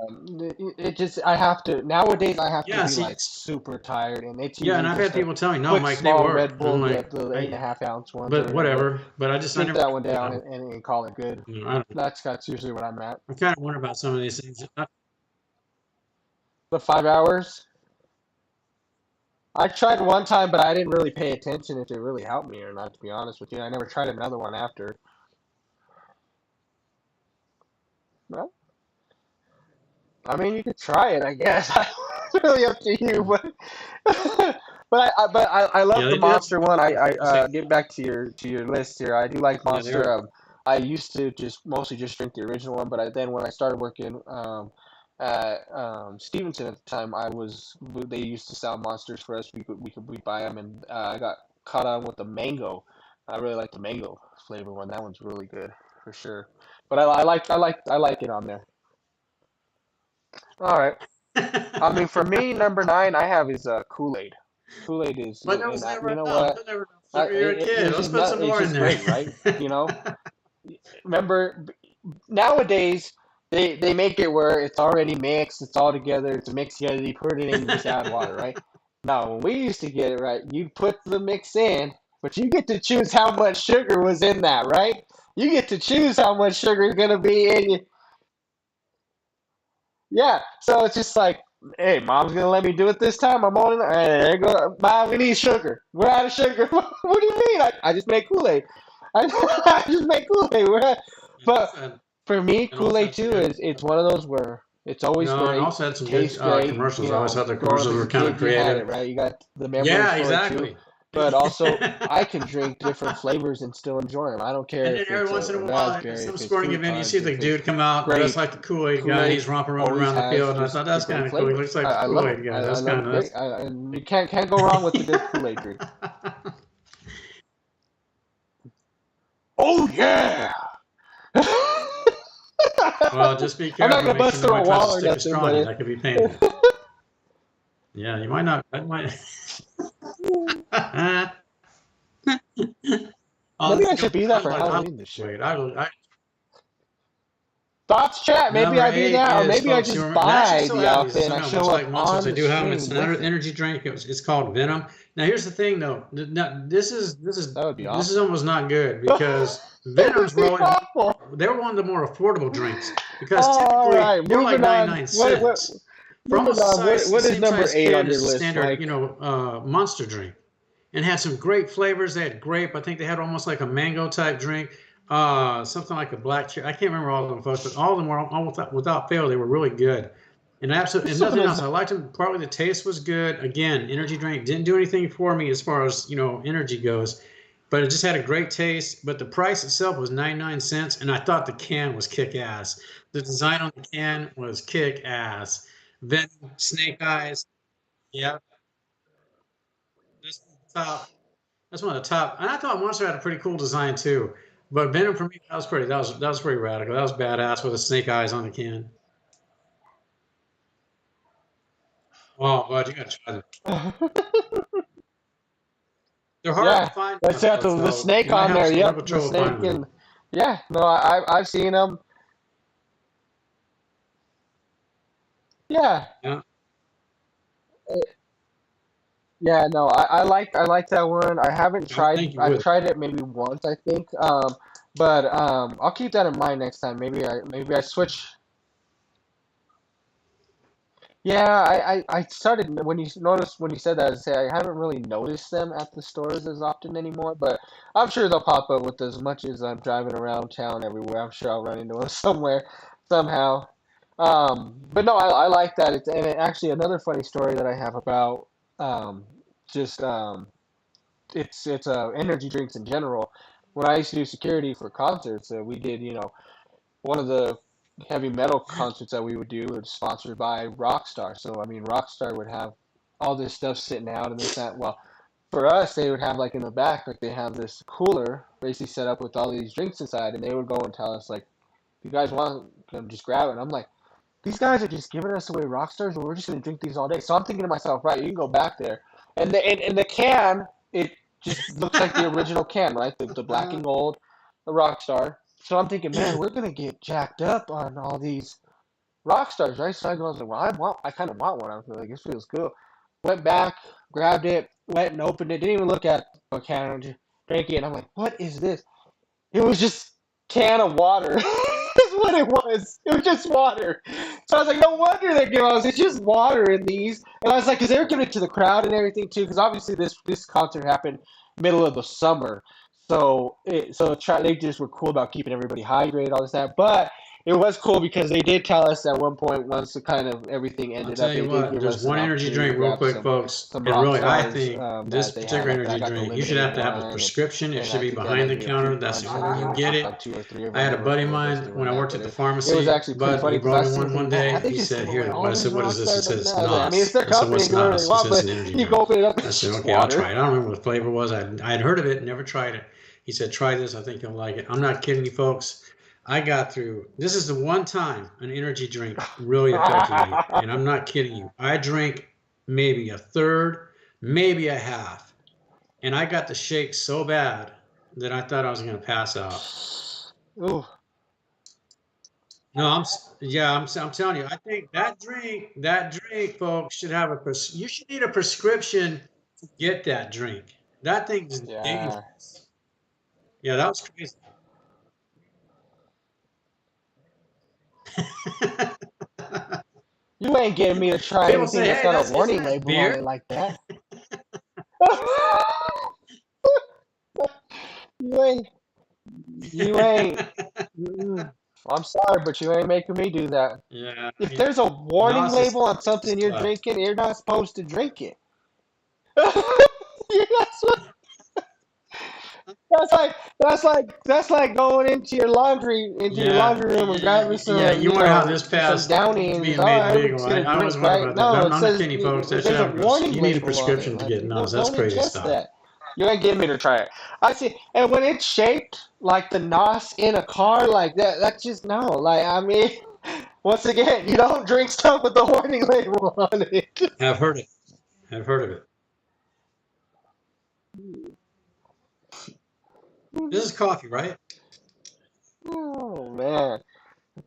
it just I have to nowadays I have to yeah, be see, like super tired, and it's yeah, and usually I've had just a people tell me, no, quick Mike, they small work. Red And I'm Bull, like, the eight and a I, half ounce ones or but whatever. whatever. But I Drink never that one tried down them. and call it good. I don't know. That's usually what I'm at. I kind of wonder about some of these things. The 5 hours. I tried one time, but I didn't really pay attention if it really helped me or not. To be honest with you, I never tried another one after. Well, I mean, you could try it, I guess. It's really up to you, but I Yeah, love the they do have some Monster one. really good I flavors. get back to your list here. I do like Yeah, they're Monster. I used to just mostly just drink the original one, but then when I started working at Stevenson at the time, they used to sell Monsters for us. We buy them, and I got caught on with the mango. I really like the mango flavor one. That one's really good for sure. But I like it on there. All right. I mean, for me, number nine, I have is Kool-Aid. Kool-Aid is, but and that was never you know enough. what? That never enough sugar. You're a kid. There's Let's just put not. some It's more in just there. great, right? Remember nowadays they make it where it's already mixed, it's all together, it's a mix together. You put it in, you just add water, right? Now, when we used to get it right, you put the mix in, but you get to choose how much sugar was in that, right? You get to choose how much sugar is gonna be in. Yeah, so it's just like, hey, mom's gonna let me do it this time. I'm on it. Hey, there you go. Mom, we need sugar. We're out of sugar. What do you mean? I just make Kool-Aid. I, I just make Kool-Aid. And But also had, for me, and also Kool-Aid had some too good. is it's one of those where it's always No, and great, also had some good tastes great. commercials. I always thought the Growing up commercials as were a kind of kid, you had it creative. right. You got the memories Yeah, for it too. exactly. But also, I can drink different flavors and still enjoy them. I don't care And then if every it's once in a a while, at raspberry, some if it's sporting fruit event, you see punch, the if it's dude come out dressed grape. like the Kool-Aid guy, and Kool-Aid he's romping always around the has field. And I thought just the that's great kind of cool. He flavors. looks like the I love them. Kool-Aid guy. I That's love kind them great. of And you can't go wrong with the good Kool-Aid drink. Oh yeah. Well, just be I'm not careful. gonna Make bust sure through a nobody tries wall to or stick a nothing, straw in you. That could be painful. Yeah, you might not. That might. Oh, maybe this I is should good. be that for Halloween this year. Wait, Thoughts, chat. Maybe number I do 8 that, or is, maybe I folks, just and I actually buy still the have these. outfit and I Somehow, much show like up Monsters, on I the do have them. It's stream another with it. energy drink. It's called Venom. Now, here's the thing, though. This is That would be this is awesome. almost not good because It would Venom's be rolling. awful. They're one of the more affordable drinks because All typically right, they're like moving on. 99 What cents for moving almost on? the What is same number size 8 on can your as a list, standard, Mike? Monster drink, and had some great flavors. They had grape. I think they had almost like a mango type drink. Something like a black cherry. I can't remember all of them, folks, but all of them were all without fail. They were really good, and absolutely, and Some of nothing those. else. I liked them. Partly the taste was good. Again, energy drink didn't do anything for me as far as energy goes, but it just had a great taste. But the price itself was 99 cents, and I thought the can was kick ass. The design on the can was kick ass. Venom, snake eyes. Yeah, that's the top. That's one of the top. And I thought Monster had a pretty cool design too. But Venom for me, that was pretty radical. That was badass with the snake eyes on the can. Oh, God, you gotta try them. They're hard to Yeah, find that's now, got folks, the though. snake You might on have there. some real Yep, the trouble snake finding them. and yeah, no, I've seen them. Yeah, Yeah, yeah, no, I like that one. I haven't I would tried. think you I've would. tried it maybe once, I think. But I'll keep that in mind next time. Maybe I switch. Yeah, I started when you noticed when you said that. I say I haven't really noticed them at the stores as often anymore, but I'm sure they'll pop up with as much as I'm driving around town everywhere. I'm sure I'll run into them somewhere somehow. But no, I like that. Actually another funny story that I have about um, just it's energy drinks in general. When I used to do security for concerts, we did one of the heavy metal concerts that we would do was sponsored by Rockstar. So I mean, Rockstar would have all this stuff sitting out and this that. Well, for us, they would have like in the back, like they have this cooler basically set up with all these drinks inside, and they would go and tell us like, "If you guys want, just grab it." And I'm like, "These guys are just giving us away Rockstars, and we're just gonna drink these all day." So I'm thinking to myself, right, you can go back there, and the can, it just looks like the original can, right? The black and gold, the Rockstar. So I'm thinking, man, we're gonna get jacked up on all these rock stars, right? So I was like, well, I kind of want one. I was like, this feels cool. Went back, grabbed it, went and opened it. Didn't even look at a can, just drank it. And I'm like, what is this? It was just can of water. That's what it was. It was just water. So I was like, no wonder they give us. It's just water in these. And I was like, because they were giving it to the crowd and everything too. Because obviously this concert happened middle of the summer. They just were cool about keeping everybody hydrated, all this that. But it was cool because they did tell us at one point once the kind of everything I'll ended tell up, you they did what, give there's us an one energy opportunity to drink, real grab quick, folks, some and rock really, I stars think this that they particular had. I energy got the drink, you should limited have to have a one, prescription. It and should I be think I behind the might be a few counter. That's the bunch. only way you get Like it. two or three of I had them a buddy of were mine basically when I running out, worked but at the it was pharmacy. actually pretty Bud, he funny because I brought was me one thinking, one man, I day. think He it's said, "Here." all I these said, "What rock is this?" He stars said, up "It's now. I mean, it's NOS." their I said, company, "What's do whatever they NOS?" He want, says, "It's but an energy you drink." go open it up, I it's said, just "Okay, I'll try water. it." I don't remember what the flavor was. I'd heard of it, never tried it. He said, "Try this. I think you'll like it." I'm not kidding you, folks. I got through. This is the one time an energy drink really affected me, and I'm not kidding you. I drank maybe a third, maybe a half, and I got the shake so bad that I thought I was going to pass out. Ooh, No, yeah, I'm telling you. I think that drink, folks, should have you should need a prescription to get that drink. That thing is yeah. dangerous. Yeah, that was crazy. You ain't getting me to try People anything say, that's "Hey, got a that's isn't warning that label on beer?" it like that. You ain't, you ain't. Mm-mm. I'm sorry, but you ain't making me do that. Yeah, If there's a warning NOS is label on something you're tough. drinking, you're not supposed to drink it. That's like going into your Yeah, laundry room and grabbing yeah. some You wonder how this some passed Downy and just being made I'm legal. just I, gonna I always drink, wonder right? about that. But No, I'm it not says kidding you, folks. That should there's a have warning you need a label on it. prescription to Like get NOS. That's don't crazy ingest stuff. that. You ain't getting me to try it. I see, and when it's shaped like the NOS in a car like that, that's just no. Like I mean, once again, you don't drink stuff with the warning label on it. I've heard it. I've heard of it. This is coffee, right? Oh man,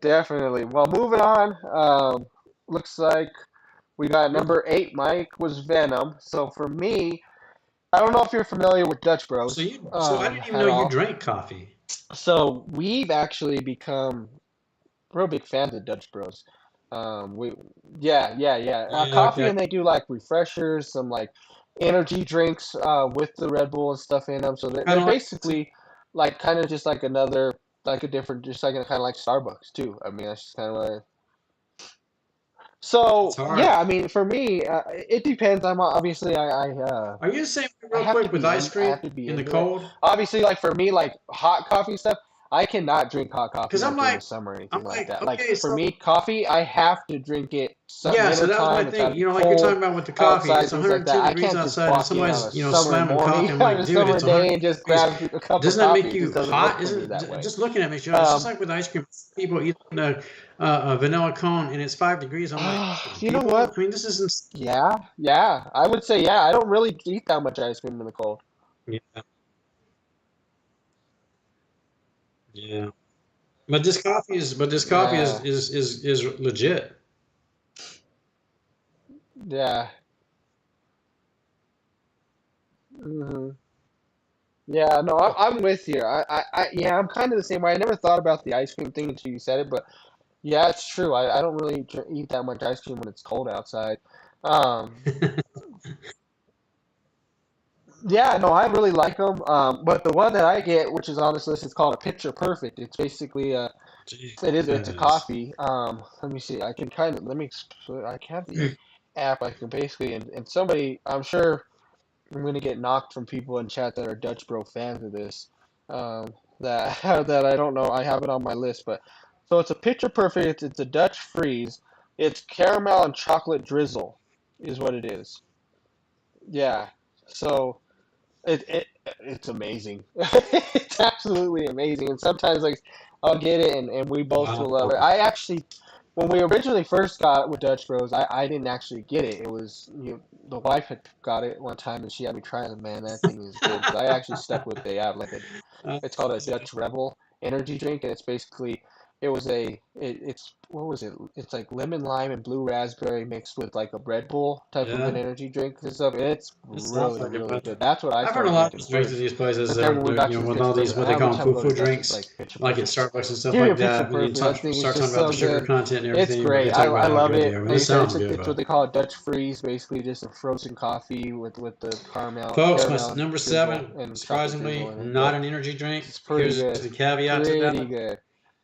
definitely. Well, moving on. Looks like we got Hmm. number 8. Mike was Venom. So for me, I don't know if you're familiar with Dutch Bros So I didn't even know at you all. drank coffee. So we've actually become real big fans of Dutch Bros. We yeah. Yeah, Coffee, okay. and they do like refreshers, some like energy drinks with the Red Bull and stuff in them. So Kind they're of like it's, basically like kind of just like another like a different, just like kind of like Starbucks too. I mean, that's just kind of like. it's So hard. yeah, I mean, for me, it depends. I'm obviously Are you the same way I real have to quick with be ice in. I cream have to be in the into it. cold? Obviously, like for me, like hot coffee stuff, I cannot drink hot coffee Because like in the summer or I'm anything like like, that. Like okay, for so me, coffee, I have to drink it some yeah, so winter that was my time. It's got thing. to be Like you're talking cold about with the coffee, outside, it's things like that. 102 I degrees can't just outside, and walk in on a somebody's, summer slamming morning, coffee. I'm on like, a dude, summer it's day, and 102 just degrees. grab a cup of Doesn't that coffee. make It just you doesn't work hot? for me Isn't that way. just looking at me, Joe? It's just Um, like with ice cream. People eating a vanilla cone and it's 5 degrees. I'm like, you know people. what? I mean, this isn't. Yeah. I would say yeah. I don't really eat that much ice cream in the cold. Yeah, yeah. But this coffee is Yeah, is legit. yeah. hmm Yeah, no, I'm with you. Yeah, I'm kind of the same way. I never thought about the ice cream thing until you said it, but yeah, it's true. I don't really eat that much ice cream when it's cold outside. Um, yeah, no, I really like them. But the one that I get, which is on this list, is called a Picture Perfect. It's basically it's a Jesus. coffee. Let me see. I can kind of let me. I have the app. I can basically and somebody. I'm sure I'm gonna get knocked from people in chat that are Dutch Bro fans of this. That that I don't know. I have it on my list, but so it's a picture perfect. It's a Dutch freeze. It's caramel and chocolate drizzle, is what it is. Yeah. So it's amazing. It's absolutely amazing. And sometimes like I'll get it and we both will love Wow. it. I actually when we originally first got it with Dutch Bros, I didn't actually get it. It was the wife had got it one time and she had me try it. Man, that thing is good. Because I actually stuck with they have like a it's called a Yeah. Dutch Rebel energy drink, and it's basically it's what was it? It's like lemon lime and blue raspberry mixed with like a Red Bull type of an Yeah. energy drink and stuff. And it's It sounds really like it, really but good. That's what I I've heard a started lot of drinking these drinks at first. these places. But then when we got to the With all picture these perfect, what they every call them time we go to foo-foo Dutch, it's like drinks, picture like at perfect. Starbucks and stuff Give me a like picture that. When you perfect. That thing is start talking just about so the sugar good. content and It's everything, but they great. talk I about how love good they it. are. I mean, Like I this said, sounds good, it's what but they call a Dutch freeze, basically just a frozen coffee with the folks, my caramel and number drizzle seven, and chocolate drizzle surprisingly, in it. not But an energy drink. it's pretty Here's good. the caveat to Pretty that. good.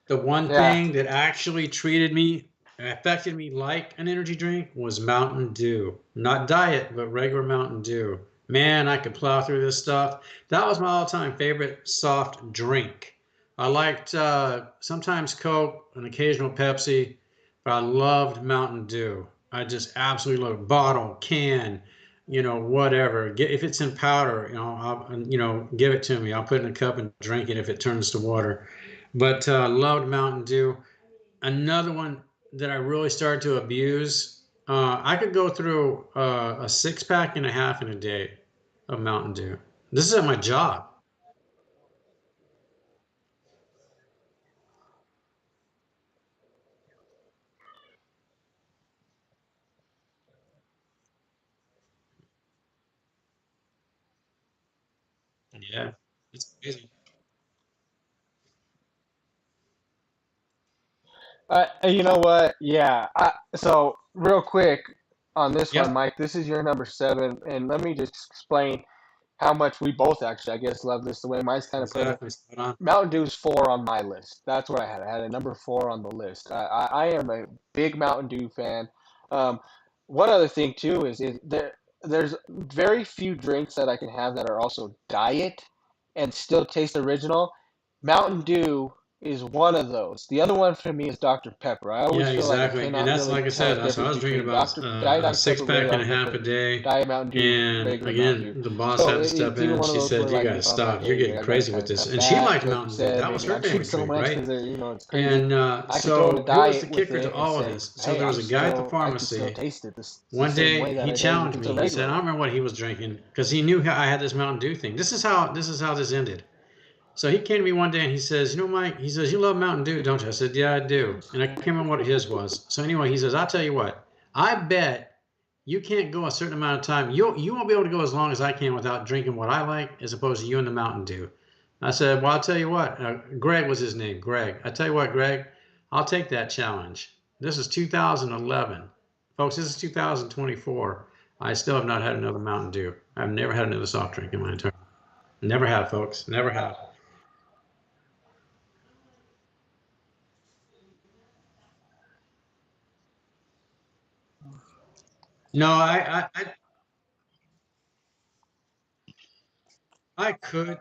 The one Yeah. thing that actually treated me, affected me like an energy drink was Mountain Dew. Not diet, but regular Mountain Dew. Man, I could plow through this stuff. That was my all-time favorite soft drink. I liked sometimes Coke, an occasional Pepsi, but I loved Mountain Dew. I just absolutely love it. Bottle, can, whatever. If it's in powder, give it to me. I'll put it in a cup and drink it if it turns to water. But loved Mountain Dew. Another one that I really started to abuse. I could go through a 6 pack and a half in a day of Mountain Dew. This is at my job. Yeah, it's amazing. You know what? Yeah. So real quick on this one, Yep, Mike, this is your number 7, and let me just explain how much we both actually, I guess, love this. The way Mike's kind of put it. exactly. Spot on. Mountain Dew's 4 on my list. That's what I had. I had a number 4 on the list. I am a big Mountain Dew fan. Um, one other thing too is there's very few drinks that I can have that are also diet and still taste original. Mountain Dew is one of those. The other one for me is Dr. Pepper. I always Yeah, feel like I exactly. And cannot that's really like I tell said, the that's what I difference was drinking between about Diet a Dr. six Pepper, pack regular and a Dr. half a Pepper, day. Diet Mountain Dew, And regular Mountain Dew. again, the boss So had to step it's in even and one of she those where said, "You like got to I'm like, stop. You're hey, getting I gotta crazy kind with of this." cut And she back. liked Like you Mountain Dew. said, That was maybe her not drink favorite so drink, much right? because it's crazy. And I could go on a so here was the diet with kicker to it and all of say, this. So hey, there was a guy at the I can still pharmacy. taste it the One same day way that he I did challenged with the me. He said, regular "I don't one. remember what he was drinking because he knew I had this Mountain Dew thing. This is how this ended." So he came to me one day and he says, "You know, Mike," he says, "you love Mountain Dew, don't you?" I said, "Yeah, I do." And I can't remember what his was. So anyway, he says, "I'll tell you what, I bet you can't go a certain amount of time. You won't be able to go as long as I can without drinking what I like, as opposed to you and the Mountain Dew." I said, "Well, I'll tell you what." Greg was his name, Greg. I tell you what, Greg, I'll take that challenge. This is 2011, folks. This is 2024. I still have not had another Mountain Dew. I've never had another soft drink in my entire. Never have, folks. Never have. No, I could.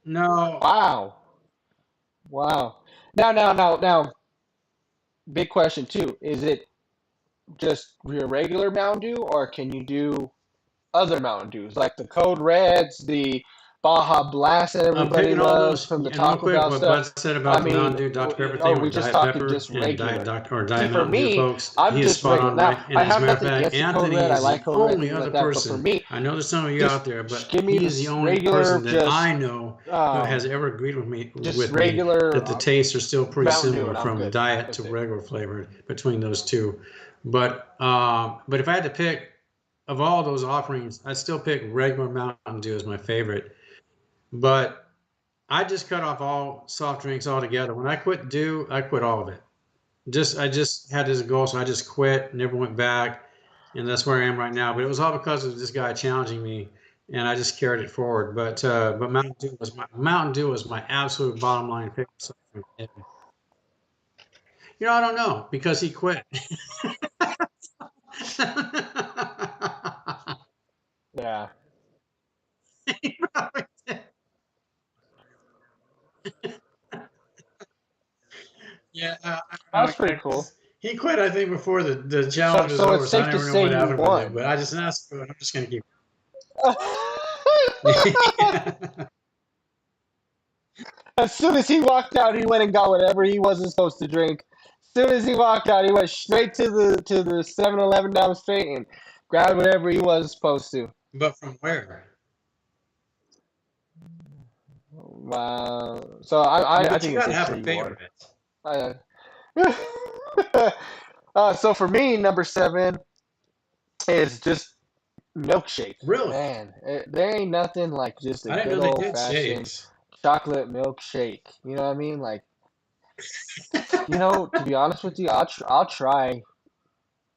No, Wow. Wow. Now, big question too. Is it just your regular Mountain Dew, or can you do other Mountain Dews, like the Code Reds, the Baja Blast that I'm everybody picking all loves those. from the And real Taco quick, Bell what stuff? Bud said I about the Mountain mean, Dew Dr. Pepper are thing, or we just Diet talking Pepper just and Diet regular? Doctor or See, Diet for Mountain Dew, me, folks, I'm he is just spot regular. on, Now, right? And I as a have matter of nothing fact, against the Code Anthony Red. I is like the Code Red, only things like other that. But for person. me, I know there's some of you just out there, but give me he is the this only person regular, that I know who has um, ever agreed just with me that regular the tastes are still pretty Mountain Dew, similar and I'm from good diet to with it. regular flavored between those two. But if I had to pick of all those offerings, I'd still pick regular Mountain Dew as my favorite. But I just cut off all soft drinks altogether. When I quit Dew, I quit all of it. I just had this goal, so I just quit, never went back, and that's where I am right now. But it was all because of this guy challenging me, and I just carried it forward. But Mountain Dew was my absolute bottom line favorite soft drink ever. I don't know because he quit. Yeah, He probably did. Yeah, I don't that's know. pretty Yeah, cool. 'cause he quit, I think, before the So, challenge was so over. it's So I safe to never know say what you happened with it. won. But I just asked, I'm just going to keep. Yeah. As soon as he walked out, he went and got whatever he wasn't supposed to drink. As soon as he walked out, he went straight to the 7-Eleven down the street and grabbed whatever he was supposed to. But from where? So I But you think it's got to safe to have say a you won. favorite. Uh, so for me, number 7 is just milkshake. Really? Man, there ain't nothing like just a I didn't good know they old did fashioned shakes. chocolate milkshake. You know what I mean? Like, to be honest with you, I'll try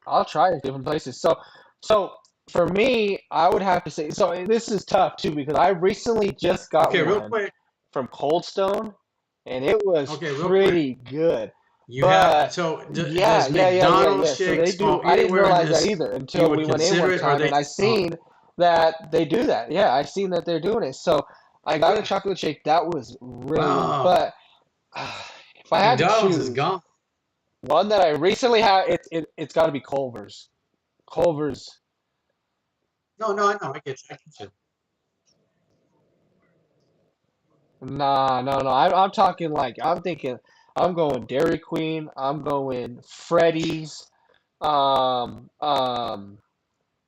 it different places. So for me, I would have to say. So this is tough too because I recently just got Okay, real one quick. from Cold Stone, and it was Okay, real quick. pretty good. You have But so yeah, does McDonald's So they shakes do. fall I didn't anywhere in realize that this? either You until would we went in consider one it, or time, they? and I seen that they do that. Yeah, I seen that they're doing it. So I got a chocolate shake. That was really, Wow, but if I had to McDonald's is choose gone. one that I recently had, it's got to be Culver's. Culver's. No, no, I know. I get you. I get you. Nah, no. I'm talking like I'm thinking. I'm going Dairy Queen. I'm going Freddy's. Um, um,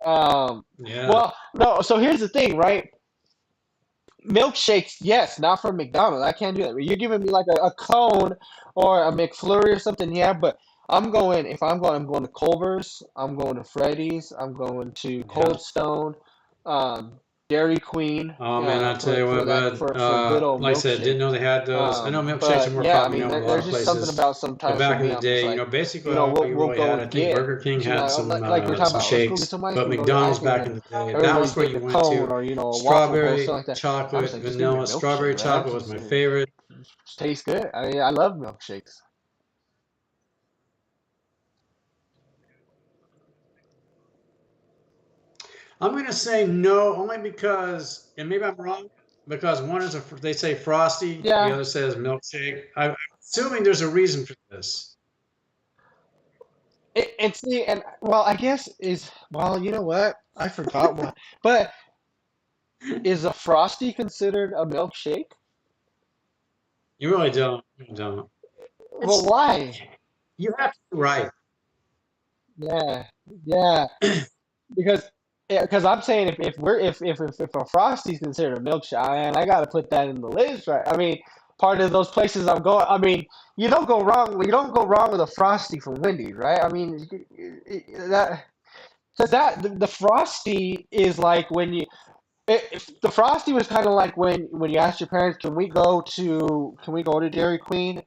um. Yeah. Well, no. So here's the thing, right? Milkshakes, yes, not from McDonald's. I can't do that. You're giving me like a cone or a McFlurry or something, yeah. But I'm going. If I'm going to Culver's. I'm going to Freddy's. I'm going to Yeah. Cold Stone, um, Dairy Queen, Oh man, I tell you for what, that bud. for a good old Like I said, didn't milkshake. know they had those. I know milkshakes are But more yeah, I common mean, now in a lot there's of just something places. about But sometimes for back in me. the I'm just day, like, basically all you we'll really go had, and I think get. Burger King So had like we are talking some about, let's go get shakes, some ice but cream, go get ice McDonald's cream, back in and the day, everybody's that's where getting you a went cone to. or a waffle cone, something Strawberry, like that. I'm just chocolate, like, just give me a vanilla. milkshake, Strawberry man. That chocolate was my favorite. just tastes good. I mean, I love milkshakes. I'm gonna say no, only because, and maybe I'm wrong. because one is they say frosty, the Yeah. other says milkshake. I'm assuming there's a reason for this. And see, and well, I guess is well, you know what? I forgot what. But is a frosty considered a milkshake? You really don't. You don't. Well, It's why? you have to be right. Yeah, yeah. Because because I'm saying if a Frosty's considered a milkshake, and I got to put that in the list, right? I mean, part of those places I'm going. I mean, you don't go wrong. You don't go wrong with a Frosty from Wendy's, right? I mean, that because the Frosty is like when you. The Frosty was kind of like when you asked your parents, can we go to Dairy Queen,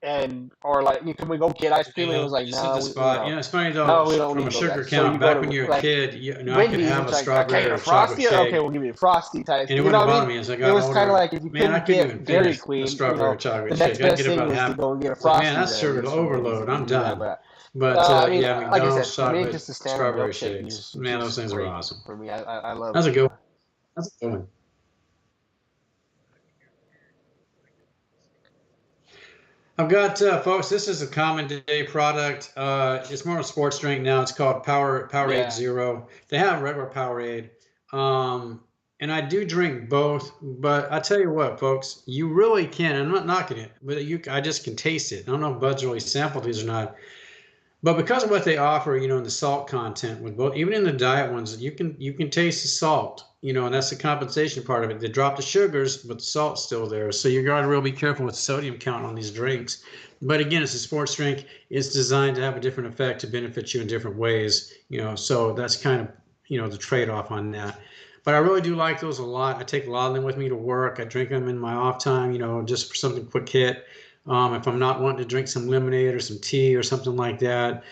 and or like can we go get ice cream? And it Yeah, was like just hit no, the spot. It's funny though. no, we don't need From to a go there. sugar So count, you go back when to you're a like kid, I could Wendy's, and have it's a like, okay, strawberry a or chocolate Frosty, okay, shake, we'll give you a Frosty type. and it You wouldn't know what I bother mean? me as I It got was kind of older. like if you Man, I couldn't couldn't even get Dairy finish a Queen, strawberry or chocolate the shake. next I'd best get thing about was to half. go and get a It's like, man, Frosty that's there, sugar to just from Wendy's overload. if you I'm can do that. done. But But I mean, yeah, like I McDonald's said, for me, chocolate just a standard strawberry milkshake shakes. is Man, those just things are great awesome. for me. I love That's it. a good one. That's a good one. I've got folks. This is a common day product. It's more of a sports drink now. It's called Powerade Yeah. Zero. They have regular Powerade, um, and I do drink both. But I tell you what, folks, you really can. I'm not knocking it, but I just can taste it. I don't know if Bud's really sampled these or not. But because of what they offer, in the salt content with both, even in the diet ones, you can taste the salt, and that's the compensation part of it. They drop the sugars, but the salt's still there. So you got to really be careful with sodium count on these drinks. But again, it's a sports drink. It's designed to have a different effect to benefit you in different ways, So that's kind of, the trade-off on that. But I really do like those a lot. I take a lot of them with me to work. I drink them in my off time, just for something quick hit. If I'm not wanting to drink some lemonade or some tea or something like that.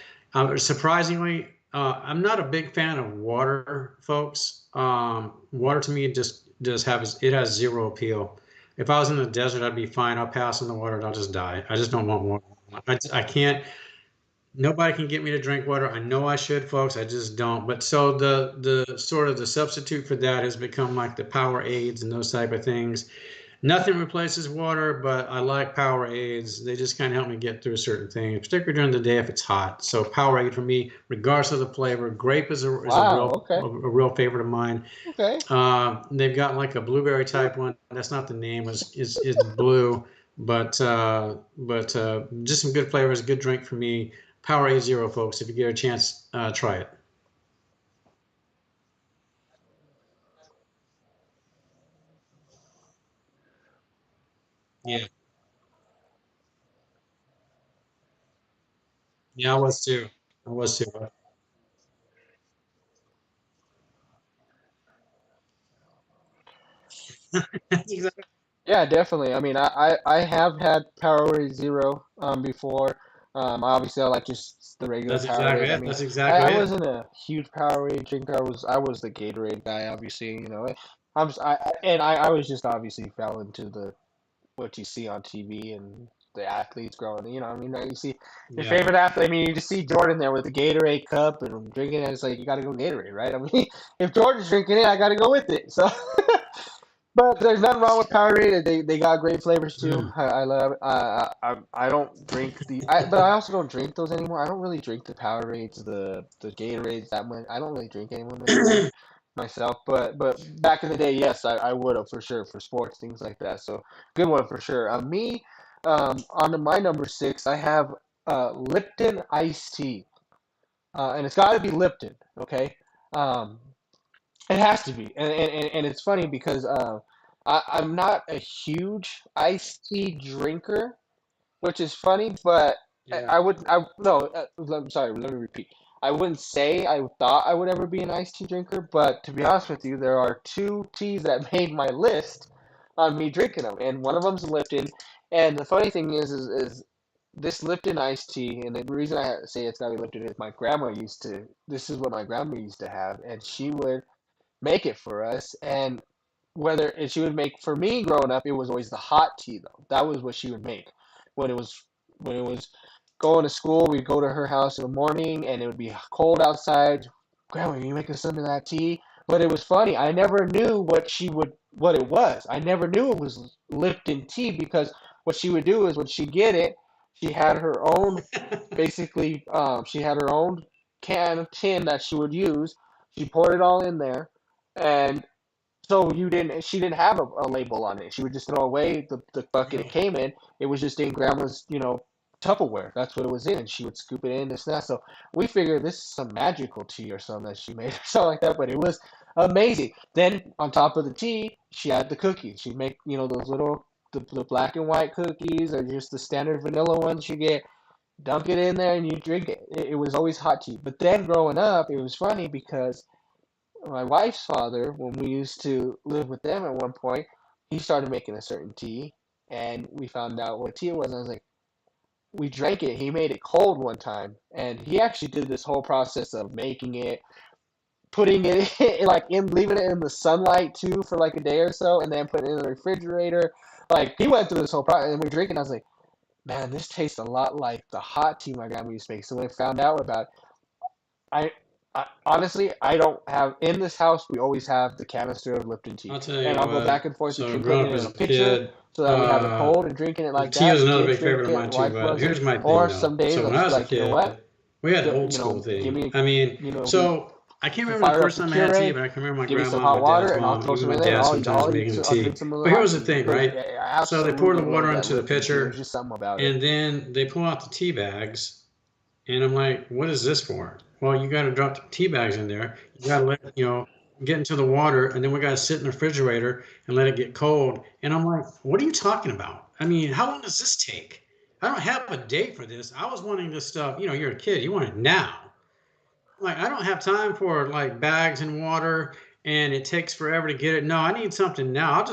Surprisingly, I'm not a big fan of water, folks. Water to me just has zero appeal. If I was in the desert, I'd be fine. I'll pass on the water and I'll just die. I just don't want water. I can't. Nobody can get me to drink water. I know I should, folks. I just don't. But so the sort of the substitute for that has become like the power aids and those type of things. Nothing replaces water, but I like Powerades. They just kind of help me get through certain things, particularly during the day if it's hot. So Powerade for me, regardless of the flavor. Grape is a Wow. real Okay. a real favorite of mine. Okay. They've got like a blueberry type one. That's not the name. Is blue, but just some good flavors. Good drink for me. Powerade Zero, folks. If you get a chance, try it. Yeah, yeah, I was too. I was too. Yeah, definitely. I mean, I have had Powerade Zero before. Obviously, I like just the regular That's exactly Powerade. I it. mean, That's I exactly it. wasn't a huge Powerade drinker. I was the Gatorade guy, obviously. I was just obviously fell into the what you see on TV and the athletes growing. You know, I mean, you see your Yeah. favorite athlete. I mean, you just see Jordan there with the Gatorade cup and drinking it. It's like you got to go Gatorade, right? I mean, if Jordan's drinking it, I got to go with it. So. But there's nothing wrong with Powerade. They got great flavors too. Mm. I love. I don't drink but I also don't drink those anymore. I don't really drink the Powerades, the Gatorades that much. I don't really drink any of them anymore myself. But back in the day, yes, I would have for sure for sports things like that. So good one for sure. Me, on to my number six, I have Lipton iced tea, and it's got to be Lipton. Okay. Um, it has to be, and it's funny because I'm not a huge iced tea drinker, which is funny, but Yeah. I would I no, I'm sorry, let me repeat. I wouldn't say I thought I would ever be an iced tea drinker, but to be honest with you, there are two teas that made my list on me drinking them, and one of them's Lipton. And the funny thing is this Lipton iced tea, and the reason I say it's gotta be Lipton is my grandma used to. This is what my grandma used to have, and she would make it for us. And she would make for me growing up, it was always the hot tea though. That was what she would make when it was going to school. We'd go to her house in the morning, and it would be cold outside. Grandma, are you making some of that tea? But it was funny. I never knew what it was. I never knew it was Lipton tea because what she would do is when she get it, she had her own basically she had her own tin that she would use. She poured it all in there, and so she didn't have a label on it. She would just throw away the bucket it came in. It was just in grandma's, Tupperware. That's what it was in. And she would scoop it in, this and that. So we figured this is some magical tea or something that she made or something like that. But it was amazing. Then on top of the tea, she had the cookies. She'd make, those little, the black and white cookies or just the standard vanilla ones you get. Dunk it in there and you drink it. It was always hot tea. But then growing up, it was funny because my wife's father, when we used to live with them at one point, he started making a certain tea, and we found out what tea it was. And I was like, we drank it. He made it cold one time, and he actually did this whole process of making it, putting it leaving it in the sunlight too for like a day or so, and then putting it in the refrigerator. Like he went through this whole process, and we drink it. And I was like, man, this tastes a lot like the hot tea my grandma used to make. So when I found out about it, I honestly, I don't have in this house. We always have the canister of Lipton tea, I'll tell you and I'll go what. back and forth So between growing putting up it in as a a pitcher kid, so that we have it cold and drinking it like tea that. was The another kids big favorite drink of it, mine the too. wife But loves here's it. my thing Or though. some days So I'm when I just was a like, you know what? kid, we had Give old school give me, thing. I mean, so I can't remember the fire up first the time I had tea, Keurig, but I can remember my give me some grandma, hot my water, dad's and I'll mom, throw even some my in there, and dad I'll sometimes eat, making the I'll drink tea. some of the But here hot was the tea thing, because right? I So they pour the absolutely love water that into the Lipton tea. There's pitcher, just something about it. and then they pull out the tea bags, and I'm like, what is this for? Well, you got to drop the tea bags in there. You got to let, get into the water, and then we got to sit in the refrigerator and let it get cold. And I'm like, what are you talking about? I mean, how long does this take? I don't have a date for this. I was wanting this stuff, you're a kid, you want it now. Like, I don't have time for like bags and water and it takes forever to get it. No, I need something now. I'll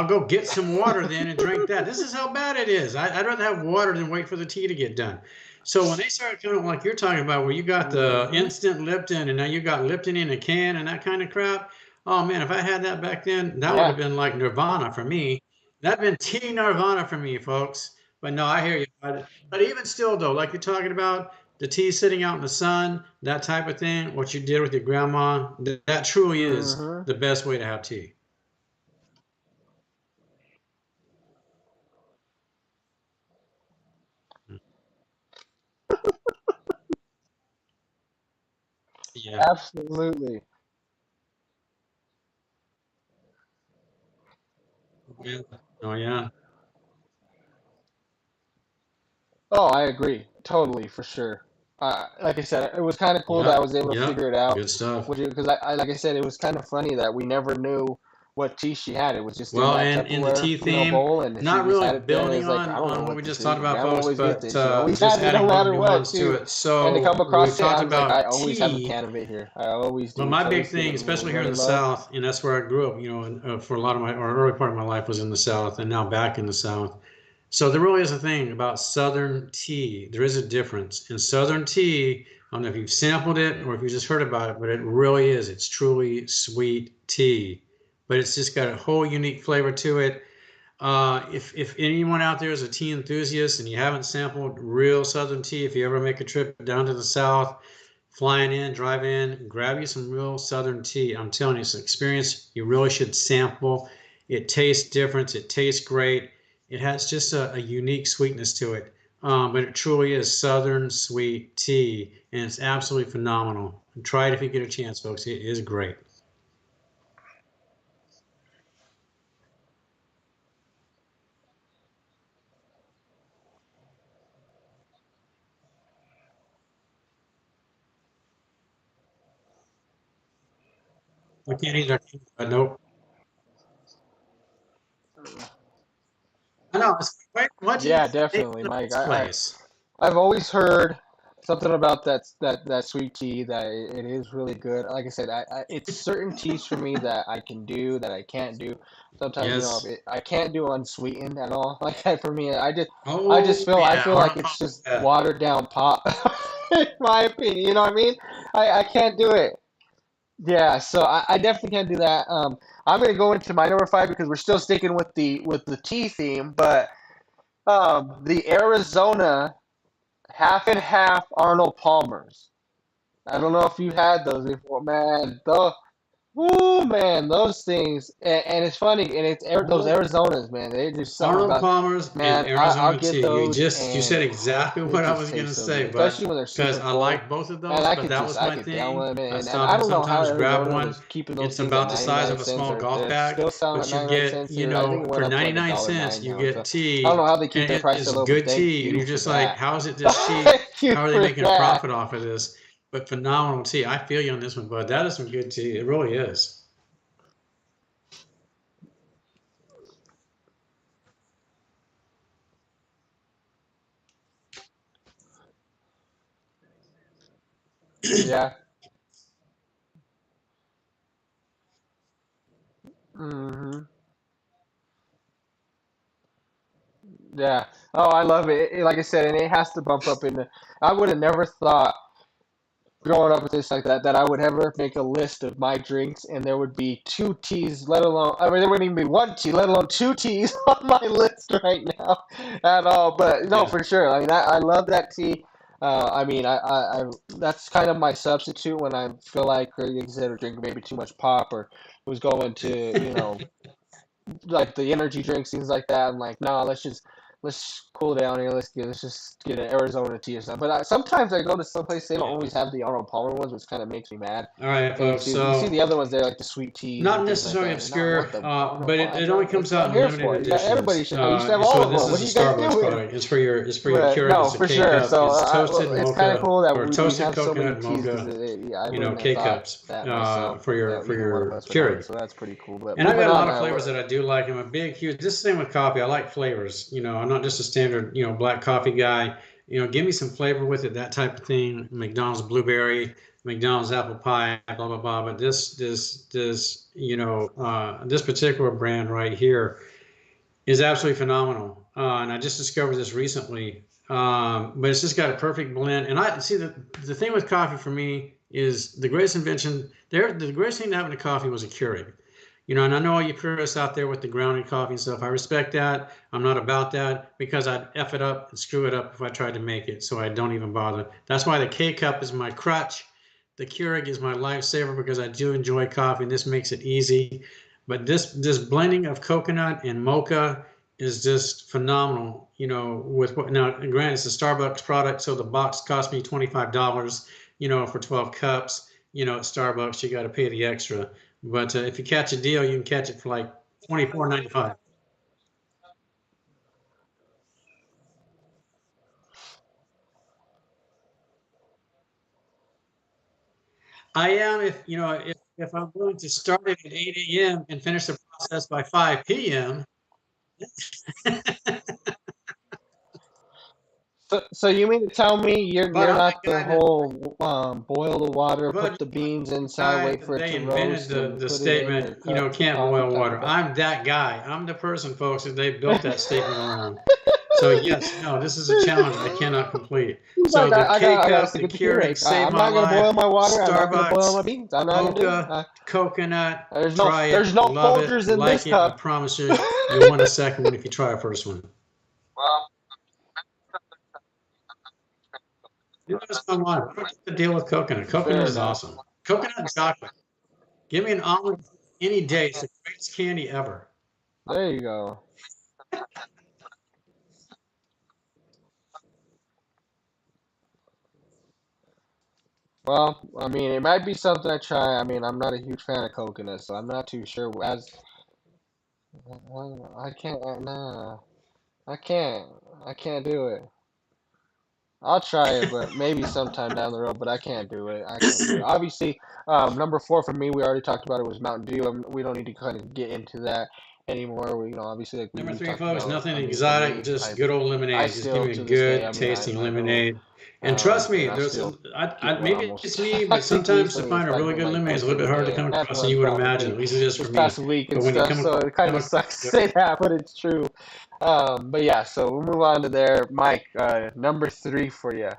go get some water then and drink that. This is how bad it is. I'd rather have water than wait for the tea to get done. So when they started kind of like you're talking about, where you got the Mm-hmm. instant Lipton and now you got Lipton in a can and that kind of crap. Oh man, if I had that back then, that would have Yeah. been like Nirvana for me. That'd been tea Nirvana for me, folks. But no, I hear you. But even still, though, like you're talking about, the tea sitting out in the sun, that type of thing, what you did with your grandma, that truly is Mm-hmm. the best way to have tea. Yeah. Absolutely. Yeah. Oh, yeah. Oh, I agree. Totally, for sure. Like I said, it was kind of cool that I Yep. was able to Yep. figure it out. Good stuff. Because like I said, it was kind of funny that we never knew what tea she had. It was just in Well, that and in the Tupperware, tea theme, bowl, and she not just really had it there. And building it's like, I don't know on what we what just this talked is. about, Grandma folks, always gets but it. She always just has it no adding little matter what, nuance to too. it. And to come So across we've it, talked I was like, I about always have a tea. can of it here. I always Well, do. my So big this thing, is especially here in really the love. South, and that's where I grew up, and for a lot of or early part of my life was in the South and now back in the South. So there really is a thing about Southern tea. There is a difference. In Southern tea, I don't know if you've sampled it or if you just heard about it, but it really is. It's truly sweet tea, but it's just got a whole unique flavor to it. If anyone out there is a tea enthusiast and you haven't sampled real Southern tea, if you ever make a trip down to the South, flying in, drive in, grab you some real Southern tea. I'm telling you, it's an experience you really should sample. It tastes different. It tastes great. It has just a unique sweetness to it. But it truly is Southern sweet tea, and it's absolutely phenomenal. Try it if you get a chance, folks. It is great. I can't either. Nope. I know. Why'd you Yeah, name it definitely, in the Mike. first place? I've always heard something about that sweet tea that it is really good. Like I said, it's certain teas for me that I can do that I can't do. Sometimes if Yes. I can't do unsweetened at all. Like for me, Oh, I yeah. feel Hard like to it's follow just that. watered down pop. In my opinion, you know what I mean? I can't do it. Yeah, so I definitely can't do that. I'm gonna go into my number five because we're still sticking with the tea theme, but the Arizona half and half Arnold Palmers. I don't know if you had those before, man. Woo, man, those things, and it's funny, and it's those Arizonas, man. They just something Arnold about, Palmer's and man. I'll Arizona get tea. You those, just you said and exactly it what I just was going to tastes so good, say, bud. especially when they're Because super I cold. like both of Man, those, but that was I my could down thing. with it, I and I stop and don't know how sometimes grab Arizona one. was keeping those It's things at about the size 99 of a cents. small golf They're bag, still selling at but you 99 get, cents here. I think it for went up to like a 99 dollar cents, nine you now. So get I don't know tea, how they keep and their it price so is low, but good thank tea. And you you're for just like, that. how is it this cheap? Thank you How are they for making a that. profit off of this? But phenomenal tea. I feel you on this one, bud. That is some good tea. It really is. Yeah. Hmm. Yeah. Oh, I love it. Like I said, and it has to bump up in the. I would have never thought growing up with this like that I would ever make a list of my drinks and there would be two teas, let alone I mean there wouldn't even be one tea, let alone two teas on my list right now at all. But no, Yeah. for sure. I mean, I love that tea. I mean, I that's kind of my substitute when I feel like, or you said, or drinking maybe too much pop or was going to, like the energy drinks, things like that. I'm like, no, let's cool down here. Let's just get an Arizona tea or something. But sometimes I go to some place they don't always have the Arnold Palmer ones, which kind of makes me mad. All right, And folks. you see So the other ones there, like the sweet teas not and things like necessarily that. And I obscure, want the Arnold but Palmer. it only That's comes what out I'm in here limited for. Everybody editions. should have. You should have So all of this them. is What are a you guys Starbucks doing? product. It's for your But Keurig. no, It's a for K sure. cup. So It's toasted it's kind of mocha cool that or we toasted have so many coconut teas because mocha, I wouldn't have K thought cups that myself for your that either one of us would have it. Keurig. So that's pretty cool. But And I've moving got a on lot of now. flavors that I do like. I'm a big, huge. This is the same with coffee. I like flavors. I'm not just a standard, black coffee guy. Give me some flavor with it, that type of thing. McDonald's blueberry, McDonald's apple pie, blah blah blah. But this particular brand right here is absolutely phenomenal. And I just discovered this recently. But it's just got a perfect blend. And I see the thing with coffee for me is the greatest invention there. The greatest thing to happen to coffee was a Keurig. And I know all you purists out there with the grounded coffee and stuff. I respect that. I'm not about that because I'd F it up and screw it up if I tried to make it. So I don't even bother. That's why the K cup is my crutch. The Keurig is my lifesaver because I do enjoy coffee and this makes it easy. But this blending of coconut and mocha is just phenomenal. With what now, granted, it's a Starbucks product, so the box cost me $25. For 12 cups. At Starbucks, you got to pay the extra. But if you catch a deal, you can catch it for like 24.95. I am if I'm willing to start it at 8 a.m. and finish the process by 5 p.m. So you mean to tell me But you're I'm not the the guy that whole boil the water, but put the beans inside, guy wait for it they to invented roast, the and the put it in your statement, cup of can't coffee boil type water. of guy? I'm that guy. I'm the person, folks, that they built that statement around. So yes, no, this is a challenge I cannot complete. He's So like, the K I gotta cup, stick the with the Keurig Keurig. saved I'm my not gonna life. boil my water. I'm not gonna boil my Starbucks, beans. I'm not gonna do it. mocha, coconut, try There's it, no love it, Folgers in this like it. I cup. promise you'll want a second one if you try a first one. Well, You guys come on. I don't get to deal with coconut. Coconut fair is enough. awesome. Coconut and chocolate. Give me an almond any day. It's the greatest candy ever. There you go. Well, I mean, it might be something I try. I mean, I'm not a huge fan of coconut, so I'm not too sure. I can't. Nah, I can't. I can't do it. I'll try it, but maybe sometime down the road. But I can't do it. I can't do it. Obviously, number four for me, we already talked about it was Mountain Dew. We don't need to kind of get into that anymore. Obviously, like Number we three, talked folks, about. nothing I mean, for exotic, me, just good old I lemonade. Just give still me a to this day, I good mean, tasting I go, lemonade. And trust me, and I there's still get one maybe it's almost me, but I think sometimes to recently it's find a probably really been good like lemonade is a once little bit every harder to day. come And that across than was you would imagine. probably At least it is this for me. past week and But when you stuff, so it kind come of sucks to across, say that, but it's true. But yeah, so we'll move on to there. Mike, number three for you.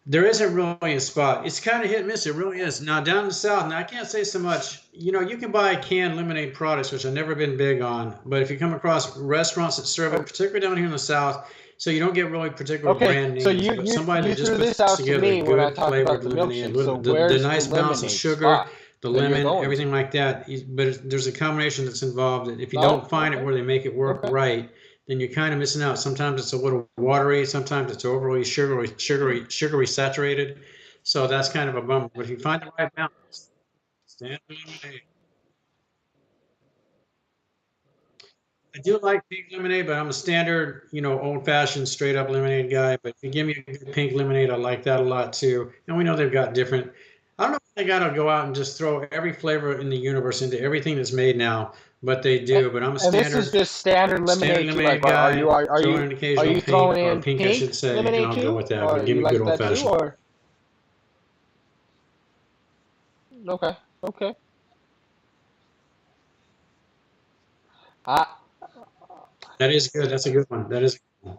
there isn't really a spot. It's kind of hit and miss. It really is. Now down in the south, now I can't say so much. You can buy canned lemonade products, which I've never been big on. But if you come across restaurants that serve it, Oh, particularly down here in the south, so you don't get really particular okay, brand so names, but somebody you that just threw puts this out to together a me when I good talked about flavored the lemonade, milkshake. So the where's the nice balance of lemonade sugar, spot? the that you're lemon, going everything to. like that. But there's a combination that's involved that if you No, don't find it okay, where they make it work okay. right, then you're kind of missing out. Sometimes it's a little watery, sometimes it's overly sugary saturated. So that's kind of a bummer. But if you find the right balance, standard lemonade. I do like pink lemonade, but I'm a standard, old fashioned straight up lemonade guy. But if you give me a good pink lemonade, I like that a lot too. And we know they've got different. I don't know if they got to go out and just throw every flavor in the universe into everything that's made now, but they And, do. But I'm a and this is just standard standard lemonade too. Like, lemonade guy. are Throw in you an occasional throwing pink or in pink, I pink should say, and lemonade I'll go too, with that. But or give you me good like old that too, fashioned. or okay, okay. I That is good. That's a good one. That is. A good one.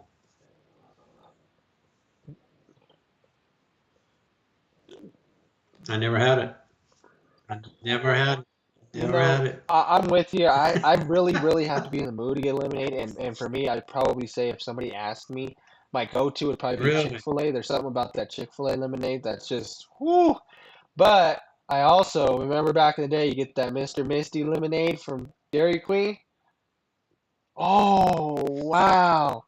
I never had it. I never had. You Never had know, it. I'm with you. I really, really have to be in the mood to get lemonade. And for me, I'd probably say if somebody asked me, my go-to would probably be Really. Chick-fil-A. There's something about that Chick-fil-A lemonade that's just, whoo. But I also remember back in the day, you get that Mr. Misty lemonade from Dairy Queen. Oh, wow.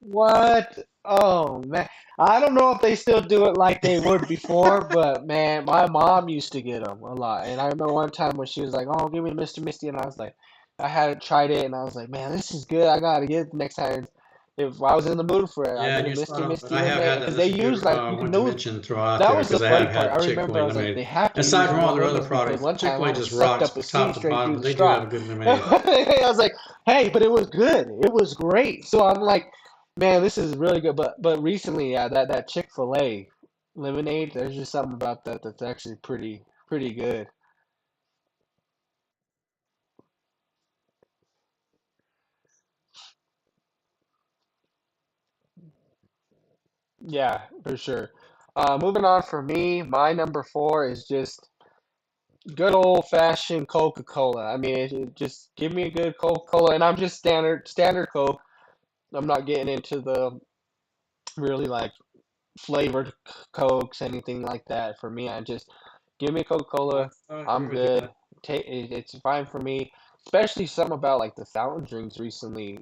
What? Oh man, I don't know if they still do it like they would before, but man, my mom used to get them a lot. And I remember one time when she was like, "Oh, give me Mr. Misty," and I was like, I hadn't tried it, and I was like, "Man, this is good. I gotta get it next time." If I was in the mood for it, I Yeah, get and a you're spot Mr. on, but Misty I have lemonade had that. because That's they a good use like you one to know mention, throw out that there was the because I funny have part. I had remember Chick-fil-A I was like, lemonade. they have to Aside use from all real their other lemons because products, one time I Chick-fil-A almost just sucked rocks up a top C to straight bottom, through but the they do have straw. a good lemonade. I was like, hey, but it was good. It was great. So I'm like, man, this is really good. But recently, yeah, that Chick-fil-A lemonade, there's just something about that that's actually pretty good. Yeah, for sure. Moving on for me, my number four is just good old fashioned Coca-Cola. I mean, just give me a good Coca-Cola, and I'm just standard Coke. I'm not getting into the really like flavored Cokes, anything like that. For me, I just give me a Coca-Cola. I agree I'm with you, good. bud. It's fine for me. Especially something about like the fountain drinks recently.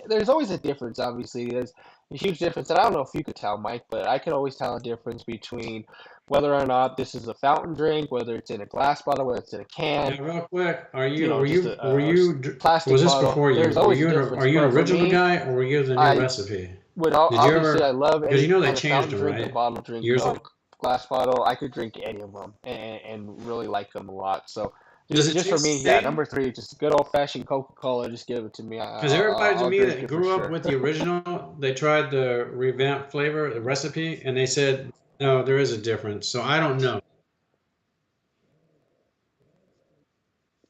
There's always a difference, obviously. There's a huge difference. And I don't know if you could tell, Mike, but I can always tell a difference between whether or not this is a fountain drink, whether it's in a glass bottle, whether it's in a can, Now, real quick, just was plastic this bottle. before you? There's always a Are difference. you an But for original me, guy or were you the new I recipe? would Did you obviously I ever, love because any you know they kind of changed fountain them, drink, a right? bottle drink, Years ago. Coke, glass bottle. I could drink any of them and really like them a lot. So Does it just for taste me, the yeah, same? number three, just good old fashioned Coca-Cola. Just give it to me. Because everybody to I'll me drink that it for grew up sure. with the original, they tried the revamped flavor, the recipe, and they said, no, there is a difference. So I don't know.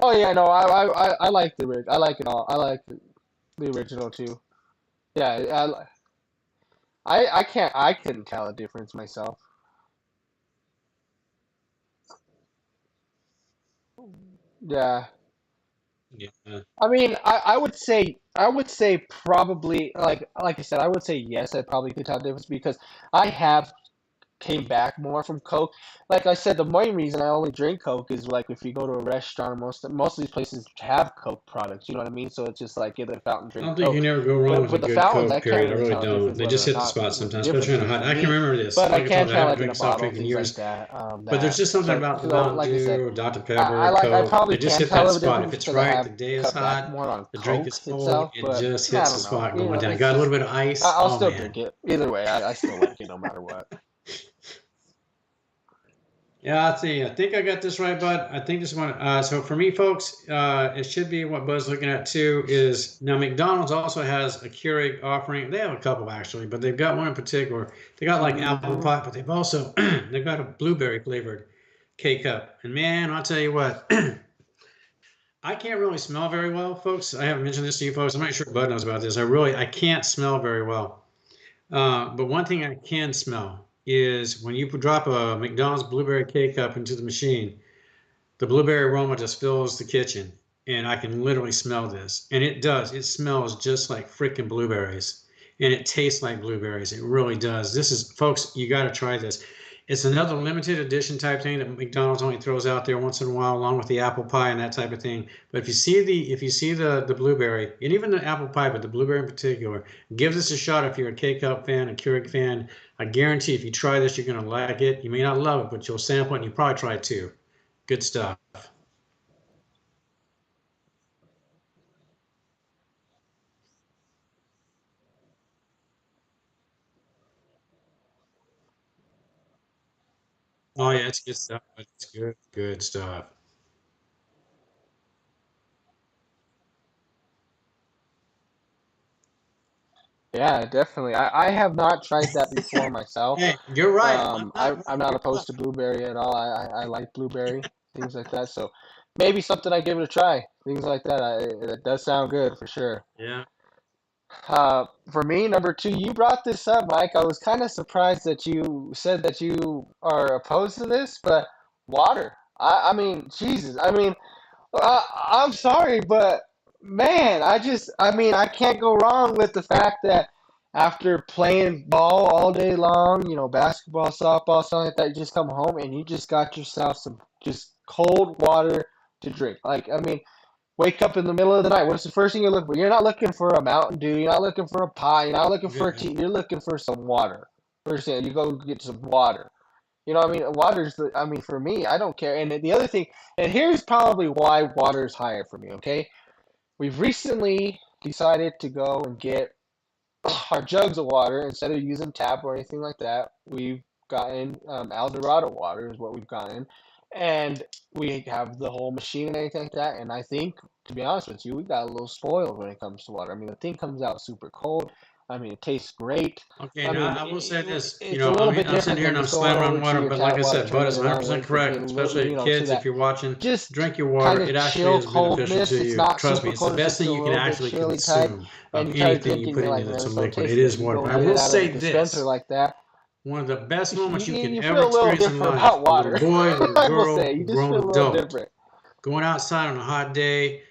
Oh yeah, no, I like I like it all. I like the original too. Yeah, I couldn't tell a difference myself. Yeah. Yeah. I mean, I would say probably like I said, I would say yes, I probably could tell the difference because I have came back more from Coke. Like I said, the main reason I only drink Coke is like if you go to a restaurant, most of these places have Coke products. You know what I mean? So it's just like get a fountain, I drink don't think you Coke. can ever go wrong with a But the good fountains, I Coke, can't period. I really really tell a don't. difference They whether just or hit the not spot what the sometimes, especially difference in a is hot. for I can me. remember this. But I Like I can told you, I tell haven't like in drank a soft bottle, drink in things like years. that. But there's just something But about the Mountain like I said, Dew, Dr. Pepper, I Coke. probably They just can hit that tell the spot. If difference it's because I right, the have day is cut back hot, more on the drink Coke is cold, itself. it But just I hits the don't know. spot You going know, down. it's Got a little just bit of ice. I'll Oh still man. drink it. Either way, I still like it no matter what. Yeah, I'll see. I think I got this right, bud. I think this one. So for me, folks, it should be what Bud's looking at too. Is now McDonald's also has a Keurig offering. They have a couple actually, but they've got one in particular. They got like apple Hmm. pie, but they've also they've got a blueberry flavored K cup. And man, I'll tell you what, I can't really smell very well, folks. I haven't mentioned this to you folks. I'm not sure Bud knows about this. I can't smell very well. But one thing I can smell is when you drop a McDonald's blueberry K cup into the machine, the blueberry aroma just fills the kitchen, and I can literally smell this. And it does. It smells just like freaking blueberries, and it tastes like blueberries. It really does. This is, folks, you got to try this. It's another limited edition type thing that McDonald's only throws out there once in a while, along with the apple pie and that type of thing. But if you see the blueberry and even the apple pie, but the blueberry in particular, give this a shot if you're a K-Cup fan, a Keurig fan. I guarantee if you try this, you're gonna like it. You may not love it, but you'll sample it and you probably try it too. Good stuff. Oh yeah, it's good stuff. It's good stuff. Yeah, definitely. I have not tried that before myself. Hey, you're right. I'm not wrong. I'm not You're opposed to blueberry at all. I like blueberry, things like that. So maybe something I give it a try. Things like that. It does sound good for sure. yeah. For me, number two, you brought this up, Mike. I was kind of surprised that you said that you are opposed to this, but water. I mean, Jesus. I mean, I'm sorry, but man, I mean, I can't go wrong with the fact that after playing ball all day long, basketball, softball, something like that, you just come home and you just got yourself some just cold water to drink. Like, I mean, wake up in the middle of the night. What's the first thing you look for? You're not looking for a Mountain Dew. You're not looking for a pie. You're not looking for a tea. You're looking for some water. First thing, you go get some water. I mean, I mean, for me, I don't care. And the other thing, and here's probably why water is higher for me, okay? We've recently decided to go and get our jugs of water instead of using tap or anything like that. We've gotten El Dorado water is what we've gotten, and we have the whole machine and anything like that. And I think, to be honest with you, we got a little spoiled when it comes to water. I mean, the thing comes out super cold. I mean, it tastes great. Okay, I now mean, I will say this, it's a little bit I'm sitting different here than and I'm just going slamming on over to water, your but like tap I water, said, Bud turning is it on, 100% waiting for it to correct, get a little, especially so kids, if that you're watching, just drink your kind water. of It actually chill is beneficial coldness. to It's you. not Trust me, super it's the cold. It's best just thing a you can little bit actually chilly type. consume And of you try to anything drink you it, and put you're in like, there man, that's a this don't liquid. taste It good. is And you water. go But and I get it will out of say the dispenser this, like that. one of the best moments you can You ever feel a little experience in different life, about a little water. boy, little I will girl, say, you just feel grown a little adult, different. going outside on a hot day,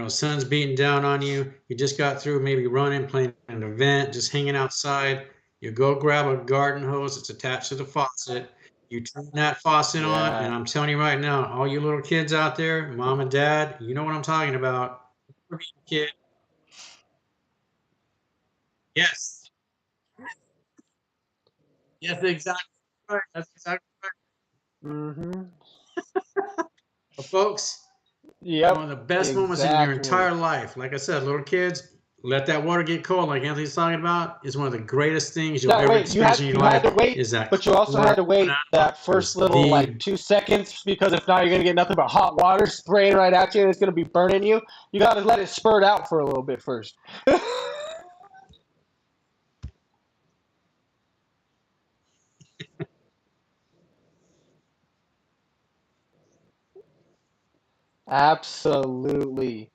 sun's beating down on you. You just got through maybe running, playing an event, just hanging outside. You go grab a garden hose that's attached to the faucet. You turn that faucet on, and Yeah. I'm telling you right now, all you little kids out there, mom and dad, you know what I'm talking about. Kid, yes, yes, exactly right. That's exactly Mm-hmm. right, folks. One Yep. of the best moments in your Exactly. entire life. Like I said, little kids, let that water get cold, like Anthony's talking about, is one of the greatest things you'll Now ever wait, experience in your you had life. to wait, Is that but you cold also had water to coming wait out that first is little like the 2 seconds because if not, you're gonna get nothing but hot water spraying right at you and it's gonna be burning you. You gotta let it spurt out for a little bit first. Absolutely.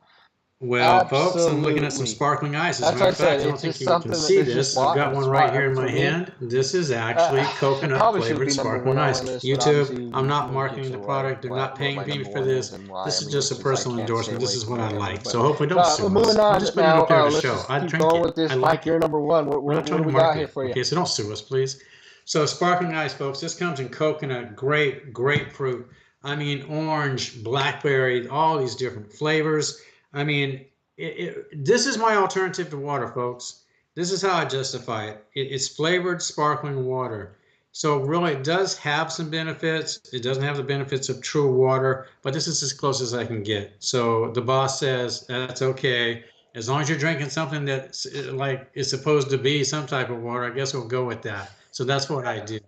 well, folks, I'm looking at some Absolutely. sparkling ice. As a That's matter what I of fact, said. I don't It's think just you can something that see there's just this. I've got water. one It's right here in for my me. hand. This is actually coconut Probably should flavored be number sparkling one on my ice. list, but YouTube, obviously I'm not we'll get marketing the to product. They're not what paying my me number for one is this. and why. This I is mean, just a it's just I personal can't stay endorsement. This away is from what it I anymore. like. But So hopefully don't sue moving us. I'm on just putting it now, up there to let's show. just I keep drink going it. with I this. Mike, like you're it. number one. We're not What trying do to we got market here it. for you? Okay, so don't sue us, please. So sparkling ice, folks. This comes in coconut, grapefruit. I mean, orange, blackberry, all these different flavors. I mean, this is my alternative to water, folks. This is how I justify it. It's flavored sparkling water. So really, it does have some benefits. It doesn't have the benefits of true water, but this is as close as I can get. So the boss says that's okay. As long as you're drinking something that like is supposed to be some type of water, I guess we'll go with that. So that's what I do.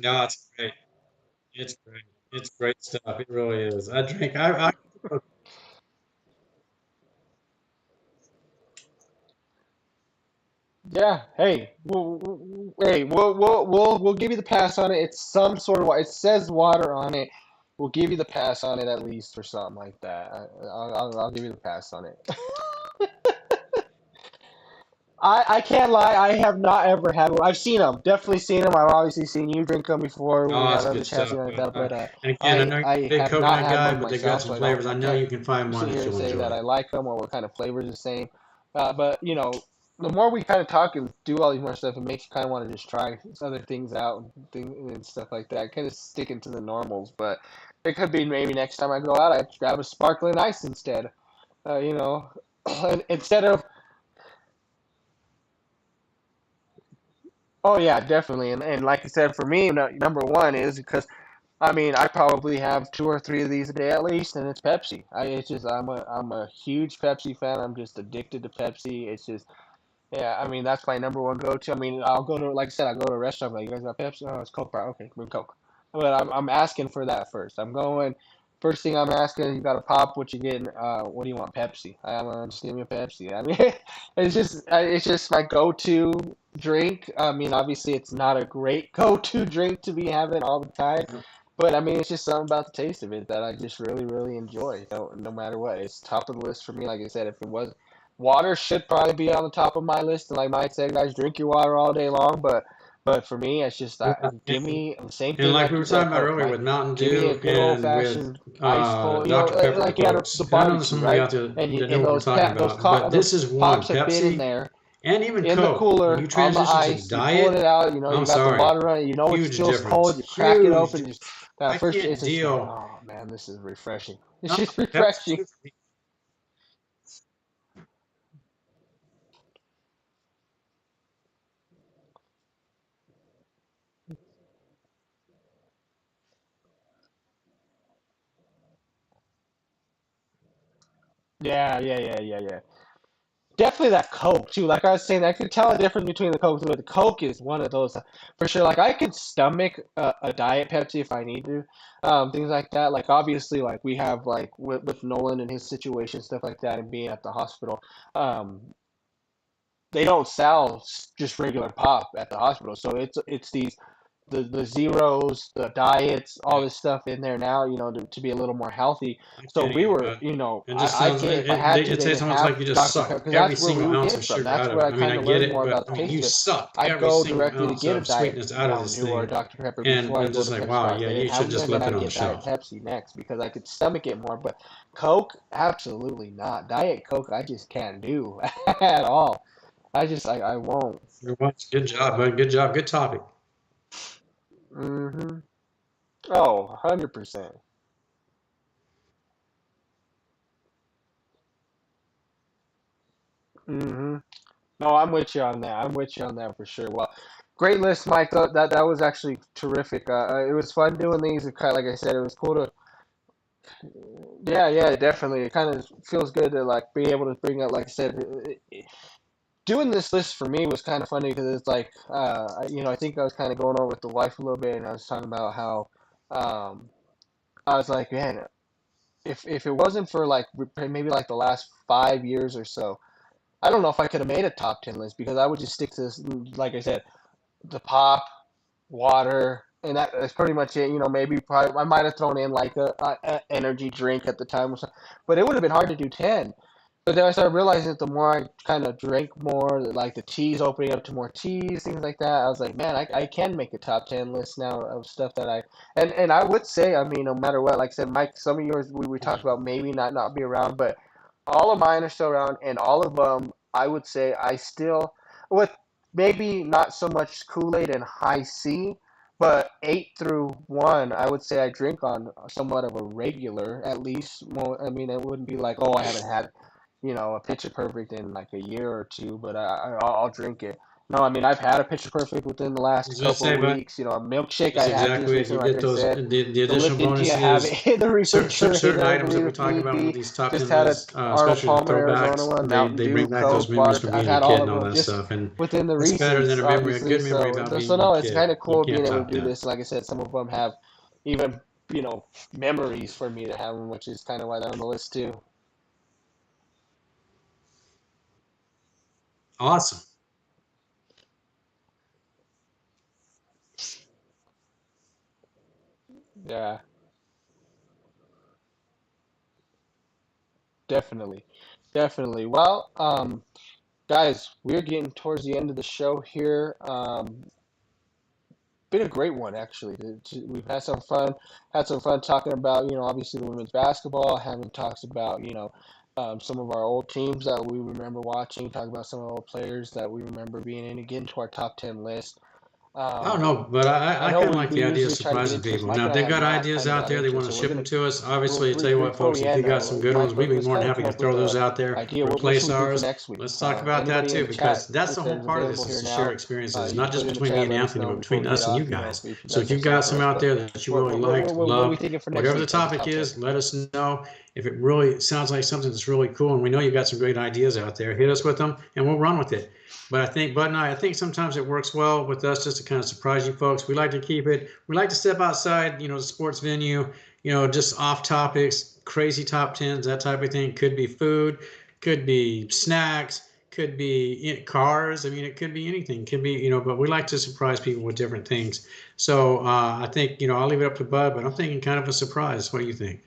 No, it's great. It's great. It's great stuff. It really is. I drink. Yeah. Hey, we'll give you the pass on it. It's some sort of it says water on it. We'll give you the pass on it at least for something like that. I'll give you the pass on it. I can't lie. I have not ever had one. I've seen them. Definitely seen them. I've obviously seen you drink them before when we Oh, had that's other good chats stuff. and like that. But And again, I know you're a I big have not coconut had guy, one but they got myself, some so flavors. I I know can't you can find one sit that here and you'll say that enjoy. I like them or what kind of flavors the same. But the more we kind of talk and do all these more stuff, it makes you kind of want to just try other things out and stuff like that. Kind of sticking to the normals, but it could be maybe next time I go out, I grab a sparkling ice instead. You know, instead of oh yeah, definitely. And like I said, for me, number one is because I mean I probably have two or three of these a day at least, and it's Pepsi. It's just I'm a huge Pepsi fan. I'm just addicted to Pepsi. It's just yeah. I mean that's my number one go to. I mean I'll go to like I said, I'll go to a restaurant like you guys got Pepsi. Oh, it's Coke, bro. Okay, bring Coke. But I'm asking for that first. I'm going. First thing I'm asking, you got a pop? What you getting? What do you want? Pepsi. Just give me a Pepsi. I mean, it's just my go-to drink. I mean, obviously, it's not a great go-to drink to be having all the time, but I mean, it's just something about the taste of it that I just really, really enjoy. No matter what, it's top of the list for me. Like I said, if it was water, should probably be on the top of my list. And like Mike said, guys, drink your water all day long. But for me, it's just give And, me the same and thing like like we you were said, talking about Coke, earlier Mike. with Mountain Give me a Dew good old and with fashioned ice cold, Dr. Pepper like you had Cokes, the and I know there's barbecue, some of you right? out there that know And what we're talking about, but this those is one, pops have been in Pepsi there and even in the Coke. When you cooler on the transition to ice. You're pulling it diet, out. You I'm got the sorry, water running. You know it huge feels cold. difference. You crack it Huge. open. Just I first, it's can't just like, deal. oh man, this is refreshing. It's No, just refreshing. Pepsi. Yeah. Definitely that Coke too. Like I was saying, I could tell a difference between the Coke. But the Coke is one of those for sure. Like I could stomach a diet Pepsi if I need to, things like that. Like obviously, like we have like with Nolan and his situation, stuff like that, and being at the hospital. Um, they don't sell just regular pop at the hospital. So it's these the zeros, the diets, all Yeah, this stuff in there now, to be a little more healthy. I So can't we even. were, It just I sounds. can't if I had to, It they tastes didn't almost have like you just Dr. Pepper sucked because every that's where we single would get ounce it of from. sugar That's out of where it. I I mean, kind I of get learned it, more but about the I mean, taste you of it. sucked I'd every go single directly to ounce get a of Diet sweetness out of this Mountain Dew or a thing, Dr. Pepper before I and go just to like, Pepsi wow, Max. yeah, They didn't you should have just them, then left it I'd on the get Diet shelf. Pepsi next because I could stomach it more. But Coke, absolutely not. Diet Coke, I just can't do at all. I won't. Good job, bud. Good job. Good topic. Hmm. Oh, 100%. Hmm. No, I'm with you on that. I'm with you on that for sure. Well, great list, Mike. That was actually terrific. It was fun doing these. It kind of, like I said, it was cool to. Yeah, definitely. It kind of feels good to like be able to bring up, like I said, doing this list for me was kind of funny because it's like, I think I was kind of going over with the wife a little bit, and I was talking about how, um, I was like, man, if it wasn't for like maybe like the last 5 years or so, I don't know if I could have made a top 10 list because I would just stick to this, like I said, the pop, water, and that's pretty much it. Maybe probably I might have thrown in like a energy drink at the time or something, but it would have been hard to do 10. But then I started realizing that the more I kind of drank more, like the teas opening up to more teas, things like that, I was like, man, I can make a top 10 list now of stuff that and I would say, I mean, no matter what, like I said, Mike, some of yours we talked about maybe not be around, but all of mine are still around, and all of them, I would say I still, with maybe not so much Kool-Aid and high C, but 8 through 1, I would say I drink on somewhat of a regular, at least. More, I mean, it wouldn't be like, oh, I haven't had, a picture perfect in like a year or two, but I'll drink it. No, I mean, I've had a picture perfect within the I last was gonna couple say, of but weeks. A milkshake that's I had just exactly it. You recently, like get I those. said. The The additional Lipton tea bonus I have is in the certain refrigerator, I items that we believe, if talk need about with be. these top Just 10 had a lists, Arnold especially the Palmer Arizona throwbacks. one, They Mountain they Dew, bring back those Coke, memories water. from I've being a had kid all and of all them that just stuff. And within the what's better than recent, a obviously. good memory So, about being a so little no, it's kid? kind of You cool can't being able to top do that. this. Like I said, some of them have even, memories for me to have them, which is kind of why they're on the list too. Awesome. Yeah, definitely, definitely. Well, Guys, we're getting towards the end of the show here. Been a great one actually. We've had some fun talking about, obviously the women's basketball, having talks about, some of our old teams that we remember watching, talking about some of the old players that we remember being in, and getting to our top 10 list. I don't Um, know, but I I know kind of we, like we the idea of usually try to get surprising into this. people. Mike Now, and if I they've have got not ideas kind of out got there, they into it, want to so we're ship them gonna to us. we'll Obviously, I tell you what, before folks, we if you end. got some good ones, Mike, we'd be let's more than kind of happy come to up with throw those a out there, idea. What replace should we do for ours. next week? Let's talk about that Anybody in too, the chat, because that's if the whole there's part of available this is here to share now, experiences, you not can put just it in the between me chat. and Let us Anthony, know but before between we get us and you off. guys. If you So guys if have you've something got for some us. out But there that you really liked, what are we love, thinking for next whatever the week as a topic top 10? is, let us know. If it really sounds like something that's really cool, and we know you've got some great ideas out there, hit us with them, and we'll run with it. But I think, Bud and I think sometimes it works well with us just to kind of surprise you folks. We like to keep it. We like to step outside, the sports venue, just off topics, crazy top tens, that type of thing. Could be food, could be snacks, could be cars. I mean, it could be anything. Could be, but we like to surprise people with different things. So I think, I'll leave it up to Bud, but I'm thinking kind of a surprise. What do you think?